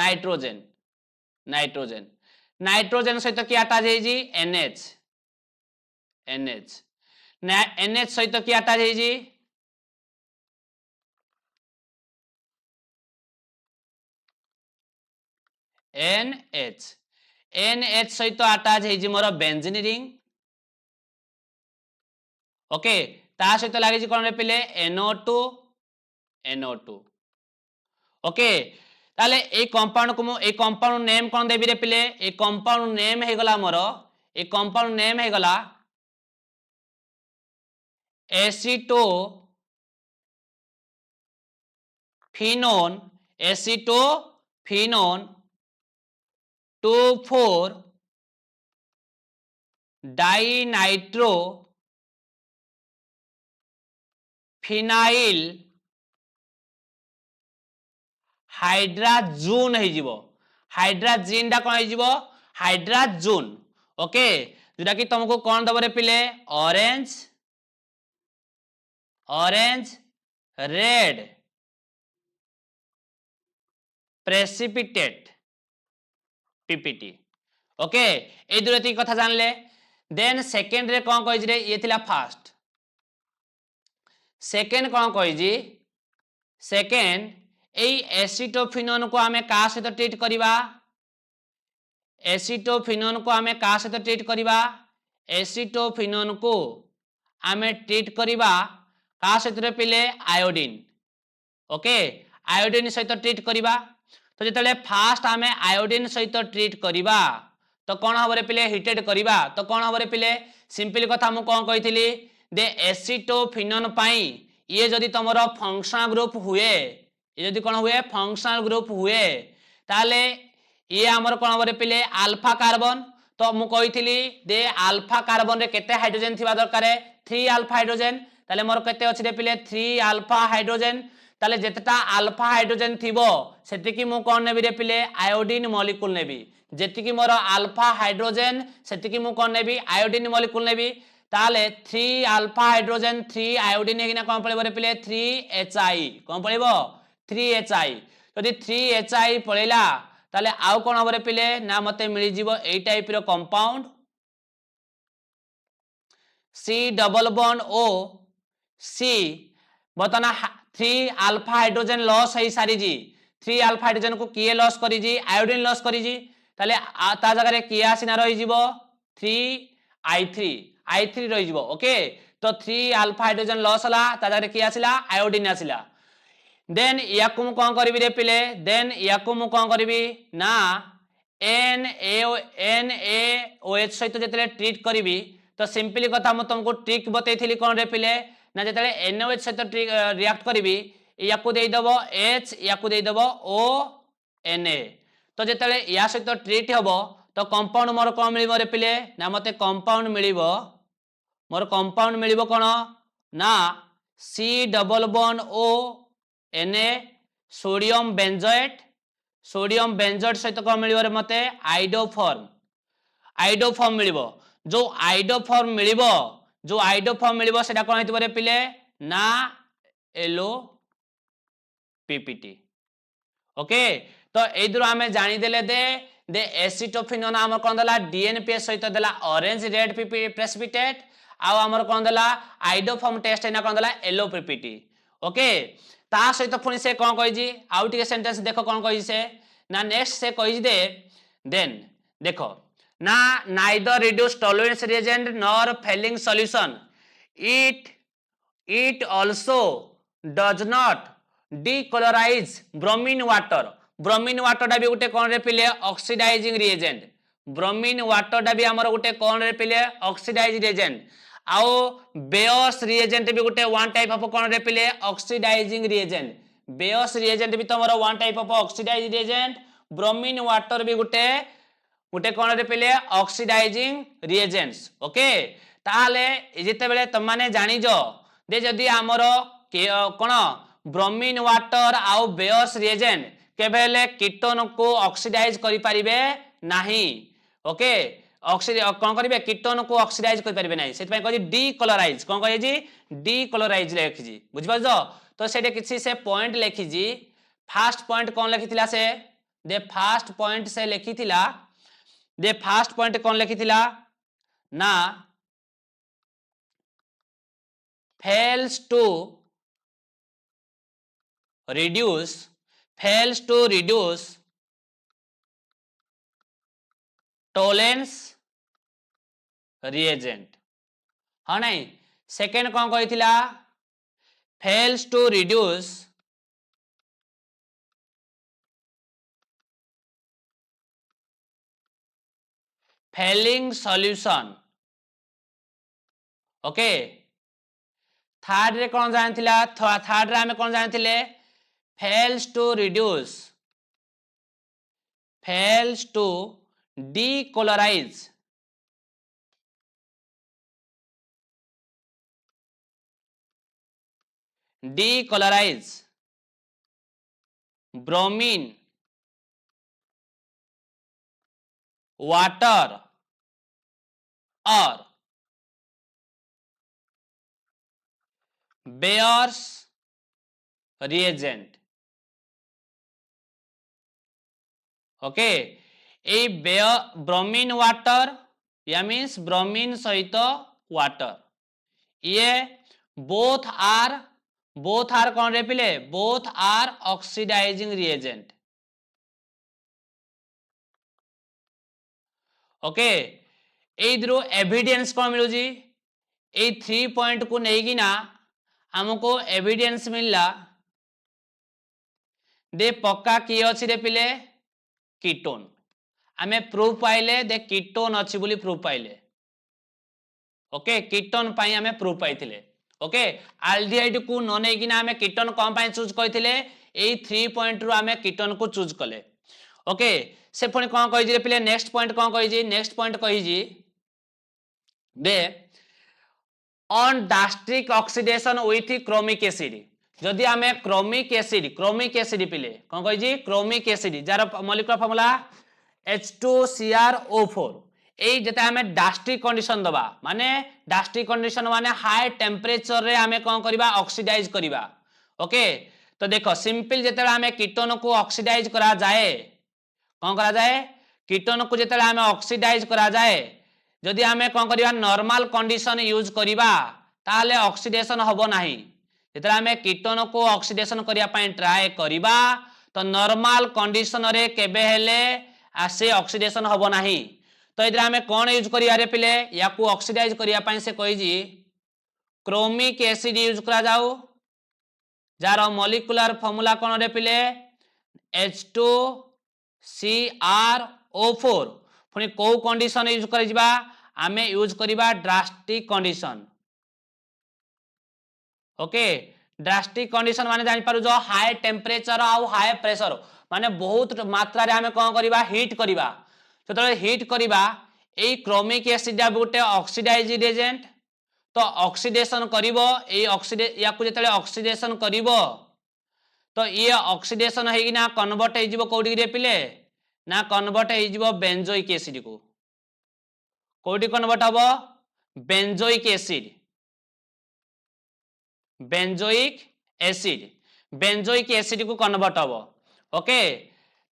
A: नाइट्रोजन नाइट्रोजन नाइट्रोजन सहित की अटैच हे जी NH NH ना NH सहित की अटैच हे जी NH NH सहित अटैच हे जी मोर बेंजीन रिंग ओके ता सहित लागि जी कोन रे पिले NO2 NO2 ओके ताले ए कंपाउंड को ए कंपाउंड नेम कोन देबी रे पिले ए कंपाउंड नेम हे गला मोर ए कंपाउंड नेम हे गला एसिटो फिनोन 2,4 डाइनाइट्रो फिनाइल हाइड्राजोन हे जिवो हाइड्राजीन डा कोन हे जिवो हाइड्राजोन ओके जेटा कि तुमको कोन दबरे पिले orange orange red precipitate PPT okay ए दुरती कथा जानले देन सेकंड रे कोन कहि रे ये थिला फर्स्ट सेकंड कोन कहि जी सेकंड एई एसिटोफिनोन को हमें का सहित ट्रीट करिबा एसिटोफिनोन को हमें का सहित ट्रीट करिबा एसिटोफिनोन को हमें ट्रीट करिबा का सहित रे पिले आयोडीन ओके आयोडीन सहित ट्रीट करिबा तो जेतले फास्ट हमें आयोडीन सहित ट्रीट करिबा तो कोन हबरे पिले हीटेड करिबा तो कोन हबरे पिले सिंपल कथा मु कोन कहितली दे एसिटोफिनोन पाई ये जदि तमरो फंक्शनल ग्रुप हुए ये जदि कोन हुए फंक्शनल ग्रुप हुए ताले ये हमर कोन हबरे पिले अल्फा कार्बन तो मु कहितली दे अल्फा कार्बन रे केते हाइड्रोजन थिबा दरकार 3 अल्फा हाइड्रोजन ताले मोर केते अछि रे पिले 3 अल्फा हाइड्रोजन ताले जेतटा अल्फा हाइड्रोजन थिबो सेतिकी मु कोन नेबी रे पिले आयोडीन मॉलिक्यूल नेबी जेतिकी मोर अल्फा हाइड्रोजन सेतिकी मु कोन नेबी आयोडीन मॉलिक्यूल नेबी ताले 3 अल्फा हाइड्रोजन 3 आयोडीन हेगिना कोन पळिबो रे पिले 3HI कोन पळिबो 3HI यदि 3HI पळिला ताले आउ कोन हबरे पिले ना मते मिली जीवो ए टाइप रो compound C double bond O C बतना 3 अल्फा हाइड्रोजन लॉस है सारी जी 3 अल्फा हाइड्रोजन को किए लॉस करी जी आयोडीन लॉस करी जी ताले ता जगह रे किए आसीना रही जीवो 3I3 रही जीवो ओके तो 3 अल्फा हाइड्रोजन लॉस हला ता जगह रे किए आसीला आयोडीन आसीला देन याकु मु कोन करबी रे पिले देन याकु मु कोन करबी ना NaOH सहित जेतले ट्रीट करबी तो सिंपली कथा मु तुमको ट्रिक बतैथिली कोन रे पिले ना जेतले NaOH सहित रिएक्ट करबी याकु देई दबो H याकु देई दबो O Na तो जेतले या सहित ट्रीट हबो तो कंपाउंड मोर कौन मिलिबो रे पिले ना मते कंपाउंड मिलिबो मोर कंपाउंड मिलिबो कोन ना C double bond O Na sodium benzoate सहित कौन मिलिबो रे मते आइडोफॉर्म मिलिबो जो आइडोफॉर्म मिलिबो सेटा कोन हेतिबो रे पिले ना एलो पीपीटी ओके तो एदरो आमे जानि देले दे एसिटोफिनोन हमर कोन दला डीएनपीएस सहित दला ऑरेंज रेड पीपी प्रेसिपिटेट आ हमर कोन दला आइडोफॉर्म टेस्ट एना कोन दला येलो पीपीटी ओके ता सहित पुनी से कोन कहिजी आउट के सेंटेंस देखो कोन कहिजी से ना नेक्स्ट से कहिजी दे देन देखो ना neither reduce Tollens reagent nor Fehling solution it also does not decolorize bromine water डा भी गोटे कौन रे पिले ऑक्सीडाइजिंग रिएजेंट ब्रोमीन वाटर डा भी हमर गोटे कौन रे पिले ऑक्सीडाइजिंग रिएजेंट आओ बेयस रिएजेंट भी गोटे वन टाइप ऑफ कौन रे पिले ऑक्सीडाइजिंग रिएजेंट बेयस रिएजेंट भी तमरो one type of oxidizing reagent bromine water भी गोटे कौन रे पिले ऑक्सीडाइजिंग रिएजेंट्स ओके ताले जेते बेले तुम माने जानि जो दे जदी हमर कोन ब्रोमीन वाटर आउ बेयस रिएजेंट केबेले कीटोन को ऑक्सीडाइज करि परिबे नाही ओके कौन करिवे कीटोन को ऑक्सीडाइज करि परिबे नाही सेति पय कहजी डीकलराइज कौन कहै जी डीकलराइज लेखि जी बुझि पाजो तो सेटे किछि से पॉइंट लेखि जी फर्स्ट पॉइंट कौन लेखिथिला से दे फर्स्ट पॉइंट से लेखिथिला दे फर्स्ट पॉइंट कौन लेखिथिला ना fails to reduce tolerance reagent हाँ नहीं सेकेंड कौन कही fails to reduce failing solution okay third रे कौन जानथिला थर्ड रे हमें कौन जानथिले fails to decolorize bromine water or Baeyer's reagent okay ए ब्रोमीन वाटर या मीन्स ब्रोमीन सहित वाटर ये बोथ आर कौन रे पिले both are oxidizing reagent okay एइद्रो एविडेंस कौन मिलु जी ए 3 पॉइंट को नेगी ना हमको एविडेंस मिलला दे पक्का किए अछि रे पिले कीटोन आमे प्रूफ पाइले दे कीटोन अछि बोली प्रूफ पाइले ओके कीटोन पाई आमे प्रूफ पाइथिले ओके एल्डिहाइड को न नै किना आमे कीटोन कोन पाई चूज करथिले एई 3 पॉइंट रु आमे कीटोन को चूज कले ओके से पुनी कोन कहि जे पिले नेक्स्ट पॉइंट कोन कहि जे नेक्स्ट पॉइंट कहि जे दे on drastic oxidation with chromic acid जदि आमे क्रोमिक एसिड पिले कोन कहि जी क्रोमिक एसिड जार मॉलिक्यूलर फार्मूला H2CrO4 ए जते आमे डास्ट्रिक कंडीशन दबा माने डास्ट्रिक कंडीशन माने हाई टेम्परेचर रे आमे कोन करबा ऑक्सीडाइज करबा ओके तो देखो सिंपल जते आमे कीटोन को ऑक्सीडाइज करा जाए कोन करा जाए कीटोन को जते आमे ऑक्सीडाइज करा जाए जदि आमे कोन करबा नॉर्मल कंडीशन यूज करबा ताले ऑक्सीडेशन हबो नाही जते आमे कीटोन को ऑक्सीडेशन करिया पई ट्राई करबा तो नॉर्मल कंडीशन रे केबे हेले आसे ऑक्सीडेशन हबो नाही तो इधर आमे कोन यूज करिया रे पिले या को ऑक्सीडाइज करिया पई से कहि जी क्रोमिक एसिड यूज करा जाऊ जार मॉलिक्यूलर फार्मूला कोन रे पिले H2CrO4 पुनी को कंडीशन यूज करि जिबा आमे यूज करिबा drastic condition okay drastic condition माने जानि पारु जो हाई टेम्परेचर आउ हाई प्रेशर माने बहुत मात्रा रे आमे कोन करिबा हीट करिबा तो हिट करबा ए क्रोमिक एसिड गोटे ऑक्सीडाइज एजेंट तो ऑक्सीडेशन करिवो ए याकू जेतले ऑक्सीडेशन करिवो तो ये ऑक्सीडेशन हेगी ना कन्वर्ट हे जिवो कोडी रे पिले ना कन्वर्ट हे जिवो बेंजोइक एसिड को कोडी कन्वर्ट हबो बेंजोइक एसिड बेंजोइक एसिड को कन्वर्ट हबो ओके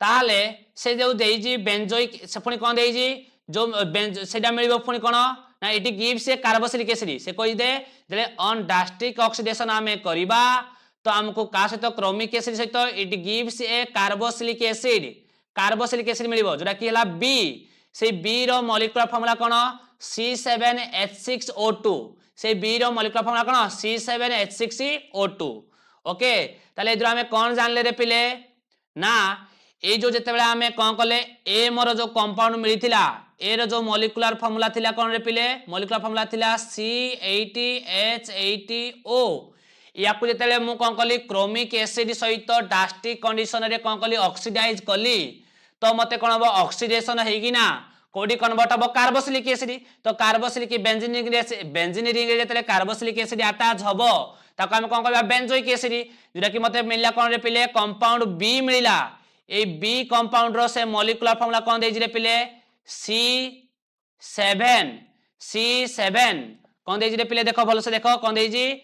A: ताहले से जो देइजी बेंजोइक से पुनी कोन देइजी जो सेटा मिलिबो पुनी कोन ना it gives a carboxylic acid से कहि दे जले ऑन ड्रास्टिक ऑक्सीडेशन आमे करिबा तो हमको का सहित क्रोमिक एसिड सहित it gives a carboxylic acid मिलिबो जोटा कि हला बी से बी रो मॉलिक्यूलर फार्मूला कोन C7H6O2 से बी रो मॉलिक्यूलर फार्मूला कोन C7H6O2 ओके ताले इधर हमें कोन जानले रे पिले ना ए जो जते बेला हमें कोन कले ए मोर जो कंपाउंड मिलिथिला ए रो जो मॉलिक्यूलर फार्मूला थिला कोन रे पिले मॉलिक्यूलर फार्मूला थिला C80H80O याकू जते मु कोन कली क्रोमिक एसिड सहित डास्टिक कंडीशन रे कोन कली ऑक्सीडाइज कली तो मते कोन हबो ऑक्सीडेशन हेगी ना कोडी कन्वर्ट हबो कार्बोक्सिलिक एसिड तो कार्बोक्सिलिक बेंजीनिक रे जते कार्बोक्सिलिक एसिड अटैच हबो ताको हम कोन करबा बेंजोइक एसिड जेटा कि मते मिलला कोन रे पिले कंपाउंड बी मिलिला ए बी कंपाउंड रो से मॉलिक्यूलर फार्मूला कोन देइ रे पिले C7 कोन देइ रे पिले देखो भलो से देखो कोन देइ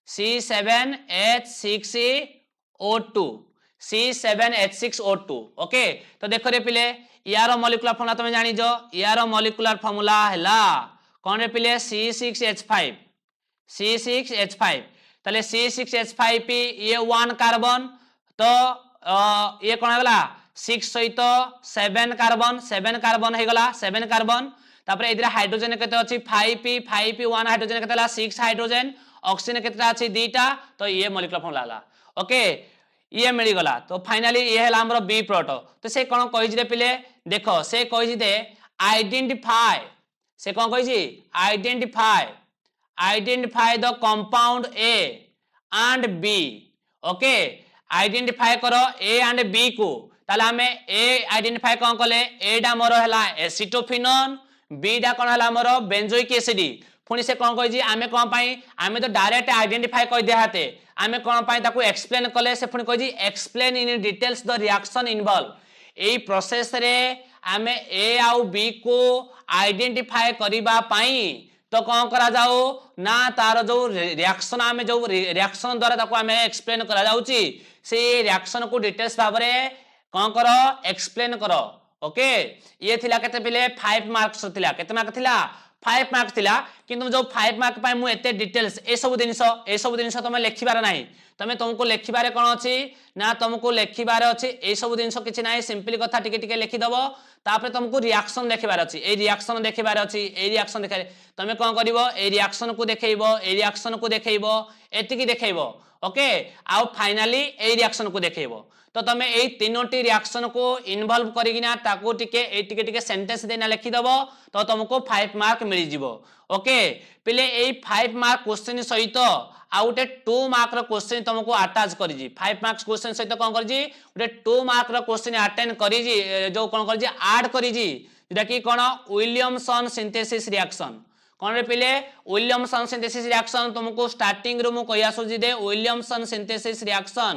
A: C7H6O2 C7H6O2 ओके तो देखो रे पिले यार मॉलिक्यूलर फार्मूला तुम जानी जो यार मॉलिक्यूलर फार्मूला हैला कौन रे पिले C6H5 तले C6H5 पी ये 1 कार्बन तो ये कौन हैगला 6 सहित 7 कार्बन हैगला 7 कार्बन तापर इधर हाइड्रोजन केते अछि 5p 1 हाइड्रोजन केते 6 हाइड्रोजन ऑक्सीजन केते अछि 2टा तो ये मॉलिक्यूलर फार्मूला हैला ओके ये मिली गला तो फाइनली ये हैला हमरो बी प्रोडक्ट तो से कोन कहि जे पिले देखो से कहि दे आइडेंटिफाई से कोन कहि जी identify the compound A and B okay identify करो ए एंड बी को ताले हमें ए आइडेंटिफाई कोन कले ए डा मोर हैला एसिटोफिनोन बी डा कोन हैला मोर बेंजोइक एसिड पुनी से कोन कहि जी आमे कोन पाई आमे तो डायरेक्ट आइडेंटिफाई कहि दे हाते आमे कोन पाई ताको एक्सप्लेन कले से पुनी कहि जी explain in details the reaction involve एई प्रोसेस रे आमे ए आउ बी को आइडेंटिफाई करिबा पाई तो कोन करा जाओ ना तार जो रिएक्शन आमे जो रिएक्शन द्वारा ताको आमे एक्सप्लेन करा जाउची से रिएक्शन को डिटेल्स भाबरे कोन करो एक्सप्लेन करो ओके ये थिला केते पिले 5 मार्क्स थिला केते मार्क थिला 5 मार्क थिला किंतु जो 5 मार्क पाई मु एते डिटेल्स ए सब दिनस तमे लेखिबार नाही तमे तुमको लेखिबारे कोन अछि ना तुमको लेखिबारे अछि ए सब दिनस किछि नाही सिंपली कथा टिके टिके लेखि दबो तापर तुमको रिएक्शन देखिबार अछि ए रिएक्शन देखिबार अछि ए रिएक्शन देखारे तमे कोन करिवो ए रिएक्शन को देखैबो एतिकी देखैबो ओके आउ फाइनली ए रिएक्शन को देखैबो तो तमे ए तीनोटी रिएक्शन को इन्वॉल्व करिगिना ताको टिके सेंटेंस देना लिखि दबो तो तुमको 5 मार्क मिल जिवो ओके पिले ए 5 मार्क क्वेश्चन सहित आउटे 2 मार्क रो क्वेश्चन तुमको अटैच करि जी 5 मार्क्स क्वेश्चन सहित कोन करि जी उटे 2 मार्क रो क्वेश्चन अटेंड करि जी जो कोन करि जी ऐड करि जी जेटा कि कोन विलियमसन सिंथेसिस रिएक्शन कोन रे पिले विलियमसन सिंथेसिस रिएक्शन तुमको स्टार्टिंग रो मु कहि आसु जी दे Williamson synthesis reaction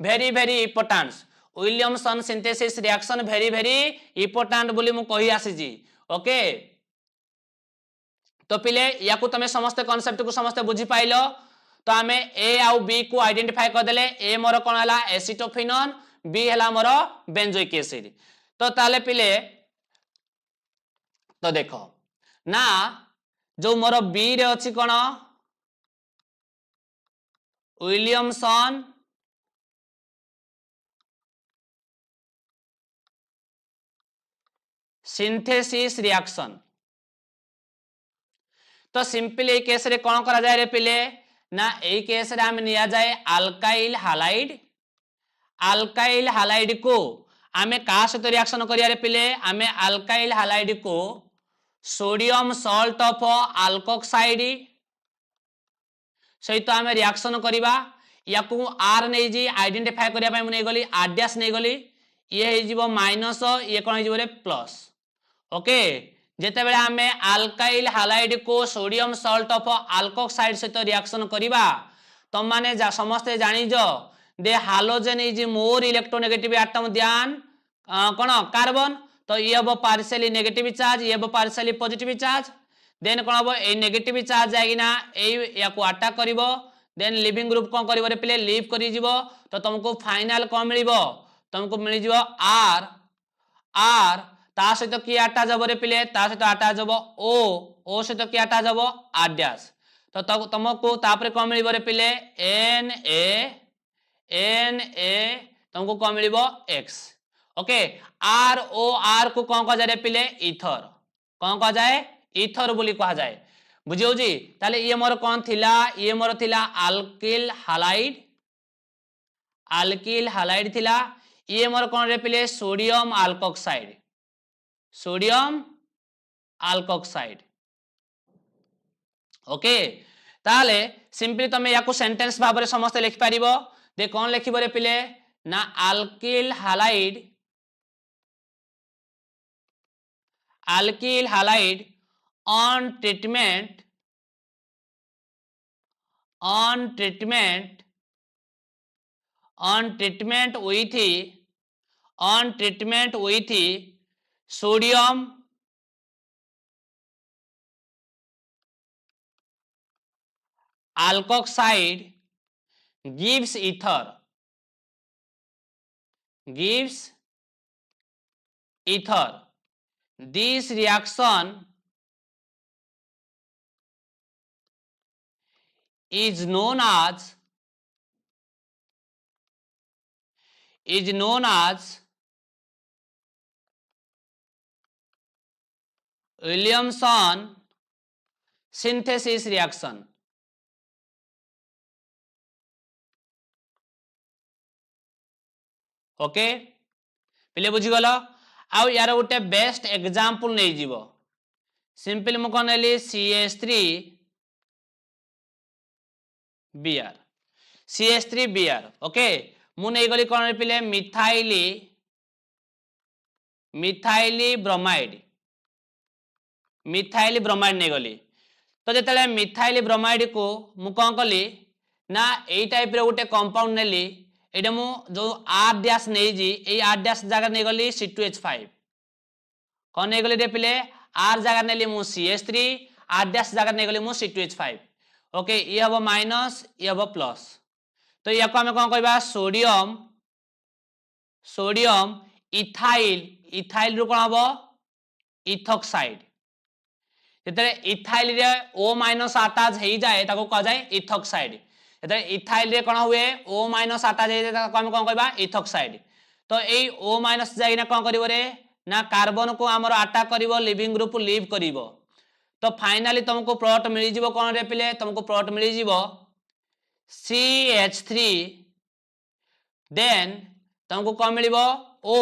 A: very important Williamson synthesis reaction very important बोली मु कहि आसी जी ओके तो पिले याकू तमे समस्त कांसेप्ट को समस्त बुझी पाइलो तो हमें ए आउ बी को आइडेंटिफाई कर देले ए मोर कोन हला एसिटोफिनोन बी हला मोर बेंजोइक एसिड तो ताले पिले तो देखो ना जो मोर बी रे अछि कोन विलियमसन सिंथेसिस रिएक्शन तो सिंपल ए केस रे कोन करा जाय रे पिले ना ए केस रे हम निया जाय अल्काइल हालाइड को आमे का सहित रिएक्शन करिया रे पिले आमे अल्काइल हालाइड को सोडियम सॉल्ट ऑफ अल्कोक्साइड सहित आमे रिएक्शन करिबा या को आर नै जी आइडेंटिफाई करिया पय नै गली आर डैश नै गली ये हे जीवो माइनस ये कोन हे जीवो रे प्लस ओके जेते बेले हमें अल्काइल हैलाइड को सोडियम सॉल्ट ऑफ अल्कोक्साइड सहित रिएक्शन करिबा तुम माने समस्ते जानि जो दे halogen is more electronegative atom द्यान कोन कार्बन तो ये हबो पार्शियली नेगेटिव चार्ज ये हबो पार्शियली पॉजिटिव चार्ज देन कोन हबो ए नेगेटिव चार्ज जागिना ए या को अटैक करिवो देन लिविंग ग्रुप कोन करिवो रे पले लीव करि जिवो तो तुमको फाइनल कोन मिलिवो तुमको मिलि जिवो आर आर ता सहित की अटैच जब रे पिले ता सहित अटैच जब ओ सहित की अटैच जब आर डैश तो तुमको तापर कोन मिलिवो रे पिले एन ए तुमको कोन मिलिवो एक्स ओके आर को कोन कह जाय रे पिले ईथर कोन कह जाय ईथर बोली कह जाय बुझियो जी ताले ये मोर कोन थिला ये मोर थिला अल्किल हैलाइड थिला ये मोर कोन रे पिले सोडियम अल्कोक्साइड ओके ताले सिंपली तमे याको सेंटेंस भाबरे समस्त लिखि पारिबो दे कोन लिखिबो रे पिले ना alkyl halide on treatment with sodium alkoxide gives ether this reaction is known as Williamson synthesis reaction okay पिले बुझी गलो आउ यार गोटे बेस्ट एग्जांपल नै जीवो सिंपल मु कोन नेली CH3Br ओके मु नै गली कोन पिले मिथाइल ब्रोमाइड नै गली तो जेतले मिथाइल ब्रोमाइड को मु कोन कली ना एई टाइप रे गोटे कंपाउंड नेली एटा मु जो आर डैश नै जी एई आर डैश जगह नै गली C2H5 कोन नै गली रे पिले आर जगह नेली मु CH3 आर डैश जगह नै गली मु C2H5 ओके ये हबो माइनस ये हबो प्लस तो याको हमें कोन कहबा सोडियम इथाइल रु कोन हबो इथॉक्साइड जेतरे इथाइल रे O- अटैच हेई जाए ताको कह जाए इथॉक्साइड जेतरे इथाइल रे कोन हुए O- अटैच हेई जाए ताको हम कोन कहबा इथॉक्साइड तो एई O- जाइना कोन करिवो रे ना कार्बन को हमर अटैक करिवो लिविंग ग्रुप लीव करिवो तो फाइनली तुमको प्रोडक्ट मिली जिवो कोन रे पिले तुमको प्रोडक्ट मिली जिवो CH3 देन तुमको कोन मिलिवो O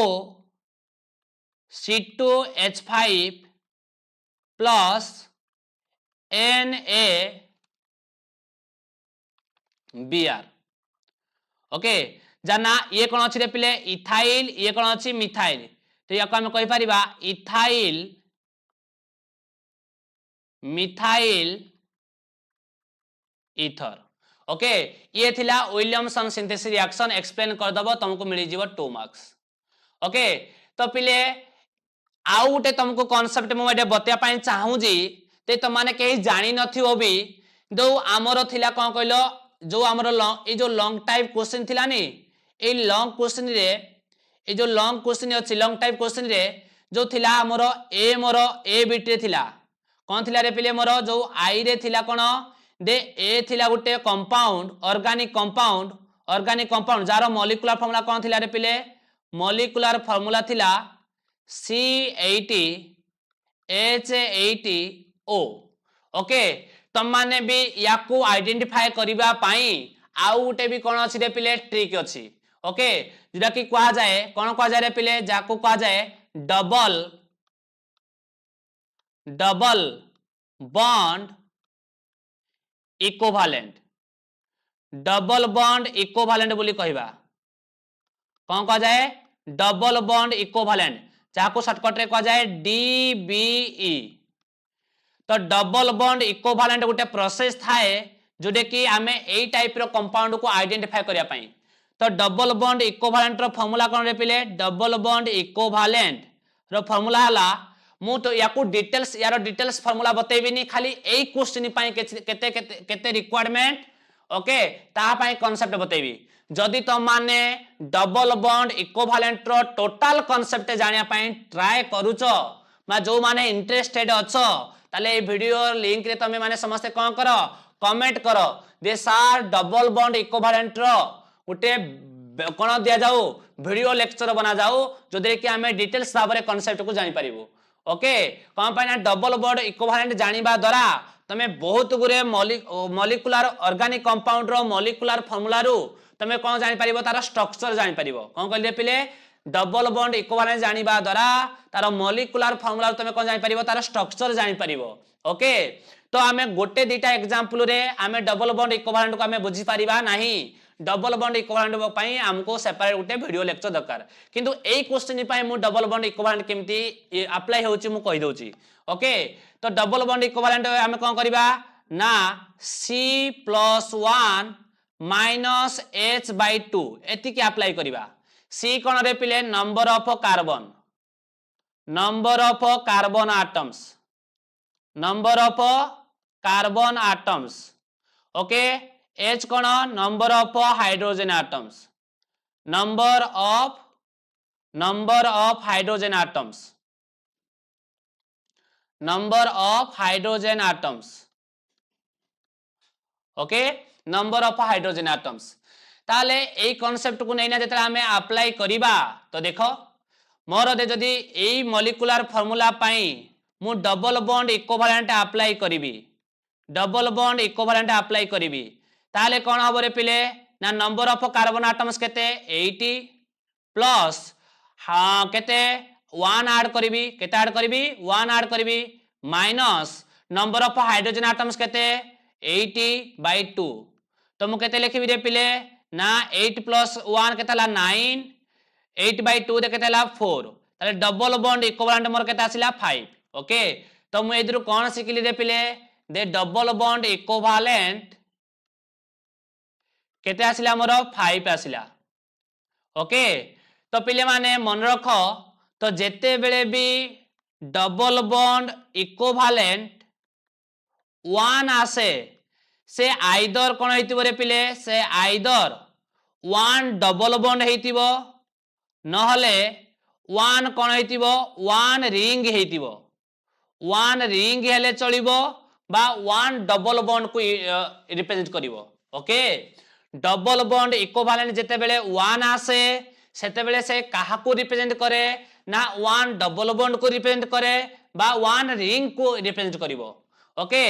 A: C2H5 plus NaBr okay जाना ये कोन अछि रे पिले इथाइल ये कोन अछि मिथाइल तो याको हम कहि परिबा मिथाइल ईथर ओके ये थिला विलियमसन सिंथेसिस रिएक्शन एक्सप्लेन कर दबो तुमको मिली जीवो 2 मार्क्स ओके तो पिले आउ गोटे तुमको कांसेप्ट मु एटे बतिया पई चाहू जी ते तो माने केही जानि नथिबो भी दो आमरो थिला कोन कहलो जो आमरो ए जो लॉन्ग टाइप क्वेश्चन थिला नी ए लॉन्ग क्वेश्चन रे ए जो लॉन्ग क्वेश्चन अछि लॉन्ग टाइप क्वेश्चन रे जो थिला आमरो ए बिट रे थिला कोन थिला रे पिले मोरो जो आई रे थिला कोन दे ए थिला गोटे कंपाउंड ऑर्गेनिक कंपाउंड जार मॉलिक्यूलर फार्मूला कोन थिला रे पिले मॉलिक्यूलर फार्मूला थिला C80H80O ओके तुम माने भी याकू आइडेंटिफाई करिबा पाई आउ गोटे भी कोन अछि रे पिले ट्रिक अछि ओके जेटा कि कहा जाए कोन कहा जाए रे पिले जाकू कहा जाए double bond equivalent double bond equivalent बोली कहबा कौन कह जाए डबल बॉन्ड इक्विवेलेंट जहां शॉर्टकट रे कह जाए डीबीई तो डबल बॉन्ड इक्विवेलेंट गोटे प्रोसेस थाए जोटे कि आमे एई टाइप रो कंपाउंड को आइडेंटिफाई करिया पई तो डबल बॉन्ड इक्विवेलेंट रो फार्मूला कोन रे पिले डबल बॉन्ड इक्विवेलेंट रो फार्मूला हला मु तो याकू डिटेल्स यार डिटेल्स फार्मूला बतेबिनी खाली एई क्वेश्चन पई केते केते रिक्वायरमेंट ओके ता पई कांसेप्ट बतेबी जदि तुम माने डबल बॉन्ड इक्विवेलेंट रो टोटल कांसेप्ट जानिया पई ट्राई करूचो मा जो माने इंटरेस्टेड अछो ताले ए वीडियो लिंक रे तमे माने समस्त कोन करो कमेंट करो दे सार डबल बॉन्ड इक्विवेलेंट रो उटे कोन दिया जाऊ वीडियो लेक्चर बना जाऊ जोदे कि हमें डिटेल्स भाबरे कांसेप्ट को जानि परिबो ओके कोन पई ना डबल बॉन्ड इक्विवेलेंट जानिबा द्वारा तमे बहुत गुरे मॉलिक्यूलर ऑर्गेनिक कंपाउंड रो मॉलिक्यूलर फार्मूला रो तमे कोन जानि परिबो तार स्ट्रक्चर जानि परिबो कोन कहले पिले डबल बॉन्ड इक्विवेलेंट जानिबा द्वारा तार मॉलिक्यूलर फार्मूला तमे कोन जानि परिबो तार स्ट्रक्चर जानि परिबो ओके तो आमे गोटे दीटा एग्जांपल रे आमे डबल बॉन्ड इक्विवेलेंट को आमे बुझी परिबा नाही डबल बॉन्ड इक्विवेलेंट पई हमको सेपरेट गोटे वीडियो लेक्चर दरकार किंतु एई क्वेश्चन पई मु डबल बॉन्ड इक्विवेलेंट केमती अप्लाई होउची मु कहि दोची ओके तो डबल बॉन्ड इक्विवेलेंट आमे कोन करबा ना C+1 -H/2 एति के अप्लाई करबा C कोन रे पिले number of carbon atoms number of carbon atoms okay H cone number of hydrogen atoms number of hydrogen atoms number of hydrogen atoms okay number of hydrogen atoms ताले एई concept को नैना जेतरा हमें apply करिबा तो देखो मोर दे जदी एई molecular formula पई मु double bond equivalent apply करिबी डबल बॉन्ड इक्विवेलेंट अप्लाई करिबी ताले कोन हबो रे पिले ना नंबर ऑफ कार्बन एटम्स केते 80 प्लस हां केते 1 ऐड करिबी केते ऐड करिबी 1 ऐड करिबी minus number of hydrogen atoms केते 80/2 तो मु केते लिखिबी रे पिले ना 8 + 1 केते ला 9 8/2 दे केते ला 4 ताले डबल बॉन्ड इक्विवेलेंट मोर केते आसिला 5 ओके तो मु एदिरु कोन सिखिली रे पिले दे डबल बॉन्ड इक्विवेलेंट केते आसिला मोर 5 आसिला ओके तो पिले माने मन रख तो जेते बेले भी डबल बॉन्ड इक्विवेलेंट 1 आसे से आइदर कोन हेतिबो रे पिले से आइदर 1 डबल बॉन्ड हेतिबो न हले 1 कोन हेतिबो 1 रिंग हेतिबो 1 रिंग हेले चलिबो बा 1 डबल बॉन्ड को रिप्रेजेंट करिवो ओके डबल बॉन्ड इक्विवेलेंट जेते बेले 1 आसे सेते बेले से काहा को रिप्रेजेंट करे ना 1 डबल बॉन्ड को रिप्रेजेंट करे बा 1 रिंग को रिप्रेजेंट करिवो ओके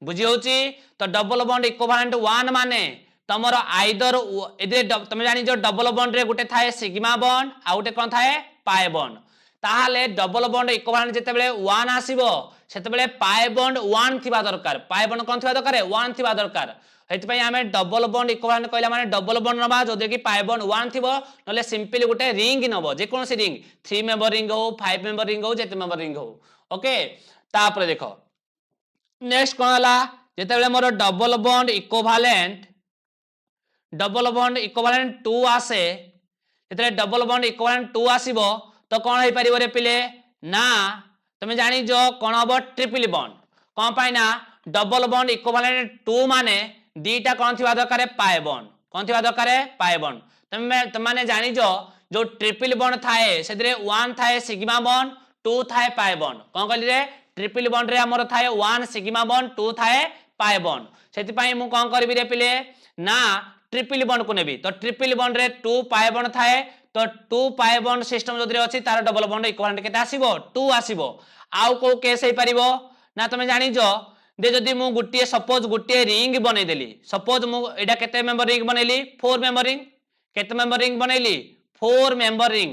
A: बुझी होची तो डबल बॉन्ड इक्विवेलेंट 1 माने तमरो आइदर एदे तमे जानि जो डबल बॉन्ड रे गुटे थाए सिग्मा बॉन्ड आ गुटे कोन थाए पाई बॉन्ड ताहाले डबल बॉन्ड इक्विवेलेंट जेते बेले 1 आसीबो सेते बेले पाई बॉन्ड 1 थिबा दरकार पाई बॉन्ड कोन थिबा दरकार 1 थिबा दरकार हेति पई हमें डबल बॉन्ड इक्विवेलेंट कहला माने डबल बॉन्ड नबा जो देखि पाई बॉन्ड 1 थिबो नले सिंपली गुटे रिंग नबो जे कोन से रिंग 3 मेंबर रिंग हो 5 मेंबर रिंग हो जेते मेंबर रिंग हो ओके तापर देखो नेक्स्ट कोन हला जेते बेले मोर डबल बॉन्ड इक्विवेलेंट 2 आसे जेते डबल बॉन्ड इक्विवेलेंट 2 आसीबो तो कोन हे परिबो रे पिले ना तमे जानि जो कोन हबो ट्रिपल बॉन्ड कोन पाई ना डबल बॉन्ड इक्विवेलेंट 2 माने दीटा कोन थिबा दरकार पाई बॉन्ड कोन थिबा दरकार पाई बॉन्ड तमे माने जानि जो ट्रिपल बॉन्ड थाए सेदरे 1 थाए सिग्मा बॉन्ड 2 थाए पाई बॉन्ड कोन कहली रे ट्रिपल बॉन्ड रे हमर थाए 1 सिग्मा बॉन्ड 2 थाए पाई बॉन्ड सेति पई मु कोन करबी रे पिले ना ट्रिपल बॉन्ड को नेबी तो ट्रिपल बॉन्ड रे 2 पाई बॉन्ड थाए तो 2 पाई बॉन्ड सिस्टम जदि अछि तार डबल बॉन्ड इक्विवेलेंट केते आसीबो 2 आसीबो आउ को केस हे परिबो ना तमे जानि जो दे जदि मु गुटिए सपोज गुटिए रिंग बनै देली सपोज मु एडा केते मेंबर रिंग बनैली 4 मेंबर रिंग केते मेंबर रिंग बनैली 4 मेंबर रिंग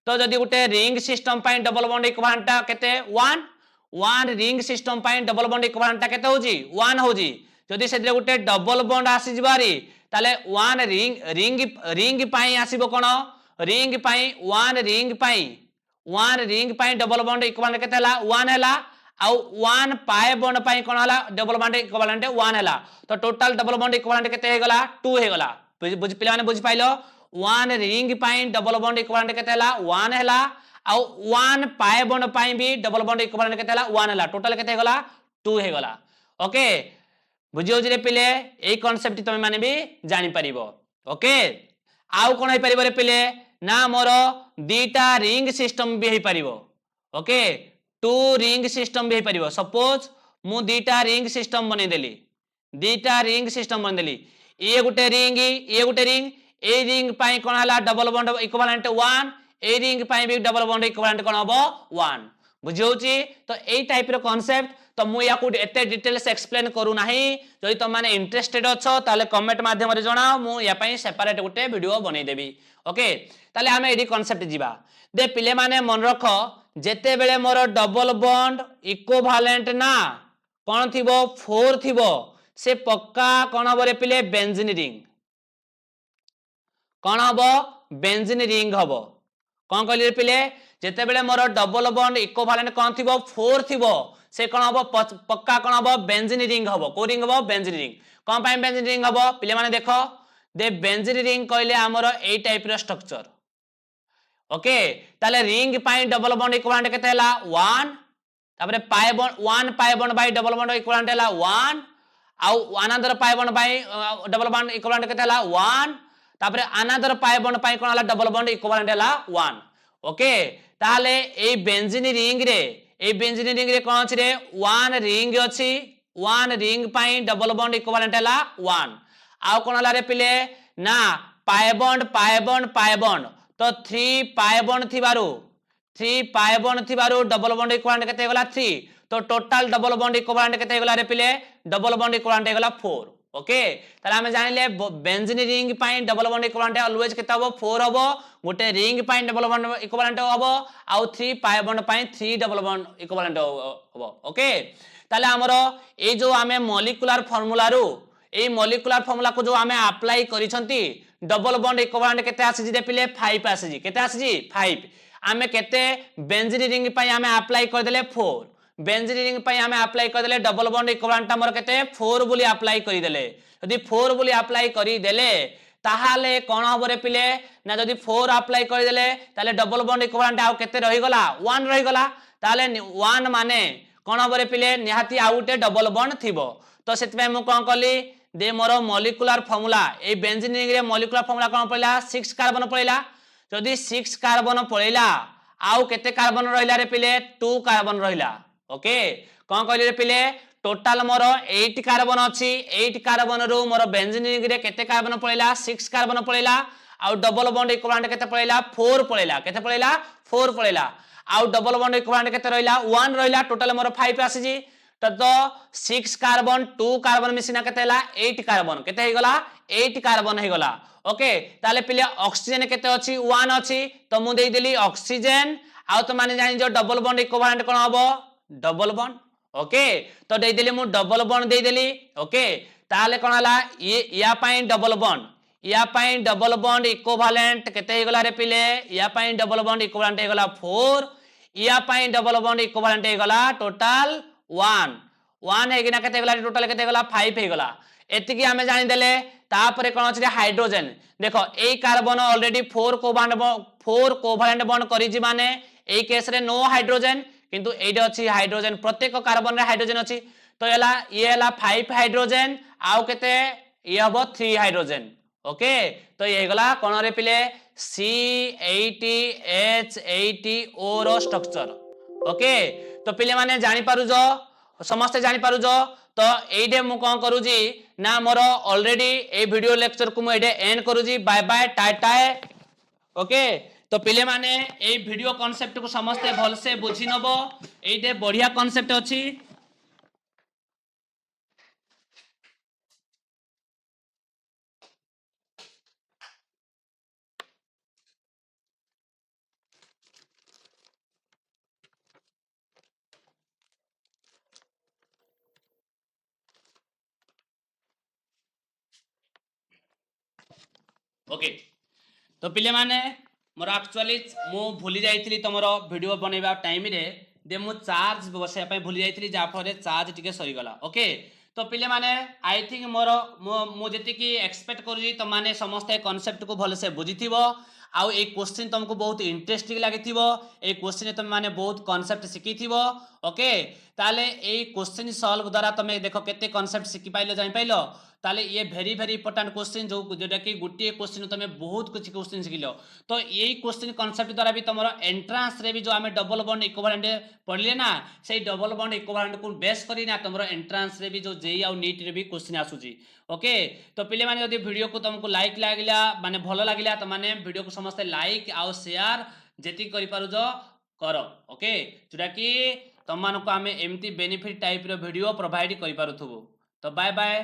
A: तो जदि गुटे रिंग सिस्टम पई डबल बॉन्ड इक्विवेलेंट केते 1 रिंग सिस्टम पई डबल बॉन्ड इक्विवेलेंट केते होजी 1 होजी जदि से गोटे डबल बॉन्ड आसी जिबारी ताले वन रिंग रिंग रिंग पाई आसीबो कोन रिंग पाई वन रिंग पाई डबल बॉन्ड इक्विवेलेंट केते हला 1 हला आउ वन पाए बॉन्ड पाई कोन हला डबल बॉन्ड इक्विवेलेंट 1 हला तो टोटल डबल बॉन्ड इक्विवेलेंट केते हे गला 2 हे गला बुझ पिला माने बुझ पाइलो वन रिंग पाई डबल बॉन्ड इक्विवेलेंट केते हला 1 हला आउ वन पाए बॉन्ड पाई भी डबल बॉन्ड इक्विवेलेंट केते हला 1 हला टोटल केते हे गला 2 हे गला ओके बुझियो जे पिले ए कांसेप्ट तुम माने भी जानि परिबो ओके आउ कोन हे परिबो रे पिले ना मोर दीटा रिंग सिस्टम भी हे परिबो ओके टू रिंग सिस्टम भी हे परिबो सपोज मु दीटा रिंग सिस्टम बनै देली दीटा रिंग सिस्टम बनै देली ए गुटे रिंग ए रिंग पाई कोन हला डबल बॉन्ड इक्विवेलेंट 1 ए रिंग पाई भी डबल बॉन्ड इक्विवेलेंट कोन हबो 1 बुझियोची तो एई टाइप रो कांसेप्ट तो मु या एते डिटेल्स एक्सप्लेन करू नाही जदि तुम माने इंटरेस्टेड अछो ताले कमेंट माध्यम रे जणाओ मु या पई सेपरेट गुटे वीडियो बनै देबी ओके ताले हमें एडी कांसेप्ट जीवा दे पिले माने मन रखो जेते बेले मोर डबल बॉन्ड इक्विवेलेंट ना कोन थिबो 4 थिबो से पक्का कोन हबो रे पिले बेंजीन रिंग कोन हबो बेंजीन रिंग हबो कोन कहली रे पिले जेते बेले मोर डबल बॉन्ड इक्विवेलेंट कोन थिबो 4 थिबो से कोन हबो पक्का कोन हबो बेंजीन रिंग हबो को रिंग हबो बेंजीन रिंग कोन पाई बेंजीन रिंग हबो पिले माने देखो दे बेंजीन रिंग कहले हमर ए टाइप रो स्ट्रक्चर ओके ताले रिंग पाई डबल बॉन्ड इक्विवेलेंट केते हला 1 तापरे pi bond 1 pi bond by double bond equivalent हला 1 आउ another pi bond by double bond equivalent केते हला 1 तापरे अनदर पाई बॉन्ड पाई कोन हला डबल बॉन्ड इक्विवेलेंट हला 1 ओके ताले ए बेंजीन रिंग रे ए बेंजीन रिंग रे कोन अछि रे 1 रिंग अछि 1 रिंग पाई डबल बॉन्ड इक्विवेलेंट हला 1 आउ कोन हला रे पिले ना पाई बॉन्ड तो 3 पाई बॉन्ड थिबारु डबल बॉन्ड इक्विवेलेंट केते गला 3 तो टोटल डबल बॉन्ड इक्विवेलेंट केते गला रे पिले डबल बॉन्ड इक्विवेलेंट गला 4 ओके ताले हमें जानिले बेंजीन रिंग पाई डबल बॉन्ड इक्विवेलेंट ऑलवेज केते हबो 4 हबो गोटे रिंग पाई डबल बॉन्ड इक्विवेलेंट हबो आउ 3 pi bond pi 3 double bond equivalent हबो ओके ताले हमरो ए जो हमें मॉलिक्यूलर फार्मूला रो ए मॉलिक्यूलर फार्मूला को जो हमें अप्लाई करिसंती डबल बॉन्ड इक्विवेलेंट केते आसी जे पिले 5 आसी जी केते आसी जी 5 आमे केते बेंजीन रिंग पाई हमें अप्लाई कर देले 4 बेंजीन रिंग पाई हमें अप्लाई कर देले डबल बॉन्ड इक्विवेलेंट हमर केते 4 बोली अप्लाई करि देले यदि 4 बोली अप्लाई करि देले ताहाले कोन हबो रे पिले ना जदि 4 अप्लाई करि देले ताले डबल बॉन्ड इक्विवेलेंट आउ केते रहि गला 1 रहि गला ताले 1 माने कोन हबो रे पिले निहाती आउटे डबल बॉन्ड थिबो तो सेति पे मु कोन कली दे मोर मॉलिक्यूलर फार्मूला ए बेंजीन रिंग रे मॉलिक्यूलर फार्मूला कोन पड़िला 6 कार्बन पड़िला जदि 6 कार्बन पड़िला आउ केते कार्बन रहिला रे पिले 2 कार्बन रहिला ओके कोन कहली रे पिले टोटल मोर 8 कार्बन अछि 8 कार्बन रो मोर बेंजीन रिंग रे केते कार्बन पड़िला 6 कार्बन पड़िला आउ डबल बॉन्ड इक्विवेलेंट केते पड़िला 4 पड़िला केते पड़िला 4 पड़िला आउ डबल बॉन्ड इक्विवेलेंट केते रहिला 1 रहिला टोटल मोर 5 आसी जी तो 6 कार्बन 2 कार्बन मिसिना केते हला 8 कार्बन केते हे गला 8 कार्बन हे गला ओके ताले पिले ऑक्सीजन केते अछि 1 अछि तो मु देई देली ऑक्सीजन आउ तो माने जानि जो डबल बॉन्ड इक्विवेलेंट कोन हबो डबल बॉन्ड ओके तो देई देली मु डबल बॉन्ड देई देली ओके ताले कोन हला ये या पाई डबल बॉन्ड इक्विवेलेंट केते हे गला रे पिले या पाई डबल बॉन्ड इक्विवेलेंट हे गला 4 या पाई डबल बॉन्ड इक्विवेलेंट हे गला टोटल 1 हे गिना केते गला टोटल केते गला 5 हे गला एति की हमें जानि देले तापरे कोन अछि हाइड्रोजन देखो ए कार्बन ऑलरेडी 4 कोवेलेंट बॉन्ड करि जी माने ए केस रे नो हाइड्रोजन किंतु एडे अछि हाइड्रोजन प्रत्येक कार्बन रे हाइड्रोजन अछि तो ये हला 5 हाइड्रोजन आउ केते ये हबो 3 हाइड्रोजन ओके तो ये गला कोन रे पिले C80H80O रो स्ट्रक्चर ओके तो पिले माने जानि पारु जो समस्त जानि पारु जो तो एडे मु कोन करू जी ना मोर ऑलरेडी ए वीडियो लेक्चर को मु एडे एंड करू जी बाय बाय टाटा ओके तो पिले माने ए वीडियो कांसेप्ट को समस्त भल से बुझी नबो एडे बढ़िया कांसेप्ट अछि ओके तो पिले माने मोर एक्चुअली मु भूली जाइଥିଲି तमरो वीडियो बनेबा टाइम रे दे मु चार्ज बसाय पे भूली जाइଥିଲି जा फरे चार्ज टिके सरी गला ओके तो पिले माने आई थिंक मोर मु जेति की एक्सपेक्ट करू तो माने समस्त कांसेप्ट को भल से बुझिथिबो आउ ए क्वेश्चन तुमको बहुत इंटरेस्टिंग लागिथिबो ए क्वेश्चन तुम माने बहुत कांसेप्ट शिखिथिबो ओके ताले ए क्वेश्चन सॉल्व द्वारा तुम देखो केते कांसेप्ट शिखि पाइलो जानि पाइलो ताले ये वेरी वेरी इंपोर्टेंट क्वेश्चन जो जोटा कि गोटे क्वेश्चन तुम बहुत कुछ क्वेश्चन शिखिलो तो यही क्वेश्चन कांसेप्ट द्वारा भी तुम एंट्रांस रे भी जो आम डबल बॉन्ड इक्विवेलेंट पढ़ले ना से डबल बॉन्ड इक्विवेलेंट को बेस करी ना तुम एंट्रांस रे भी जो जेई आउ नीट रे भी क्वेश्चन आसुची ओके तो पिले माने यदि वीडियो को तुमको लाइक लागिला माने भलो लागिला तो माने वीडियो को समस्त लाइक आउ शेयर जेति करि पारुजो करो ओके जोटा कि तुम मानको आमे एमती बेनिफिट टाइप रो वीडियो प्रोवाइड करि पारुथबो तो बाय बाय।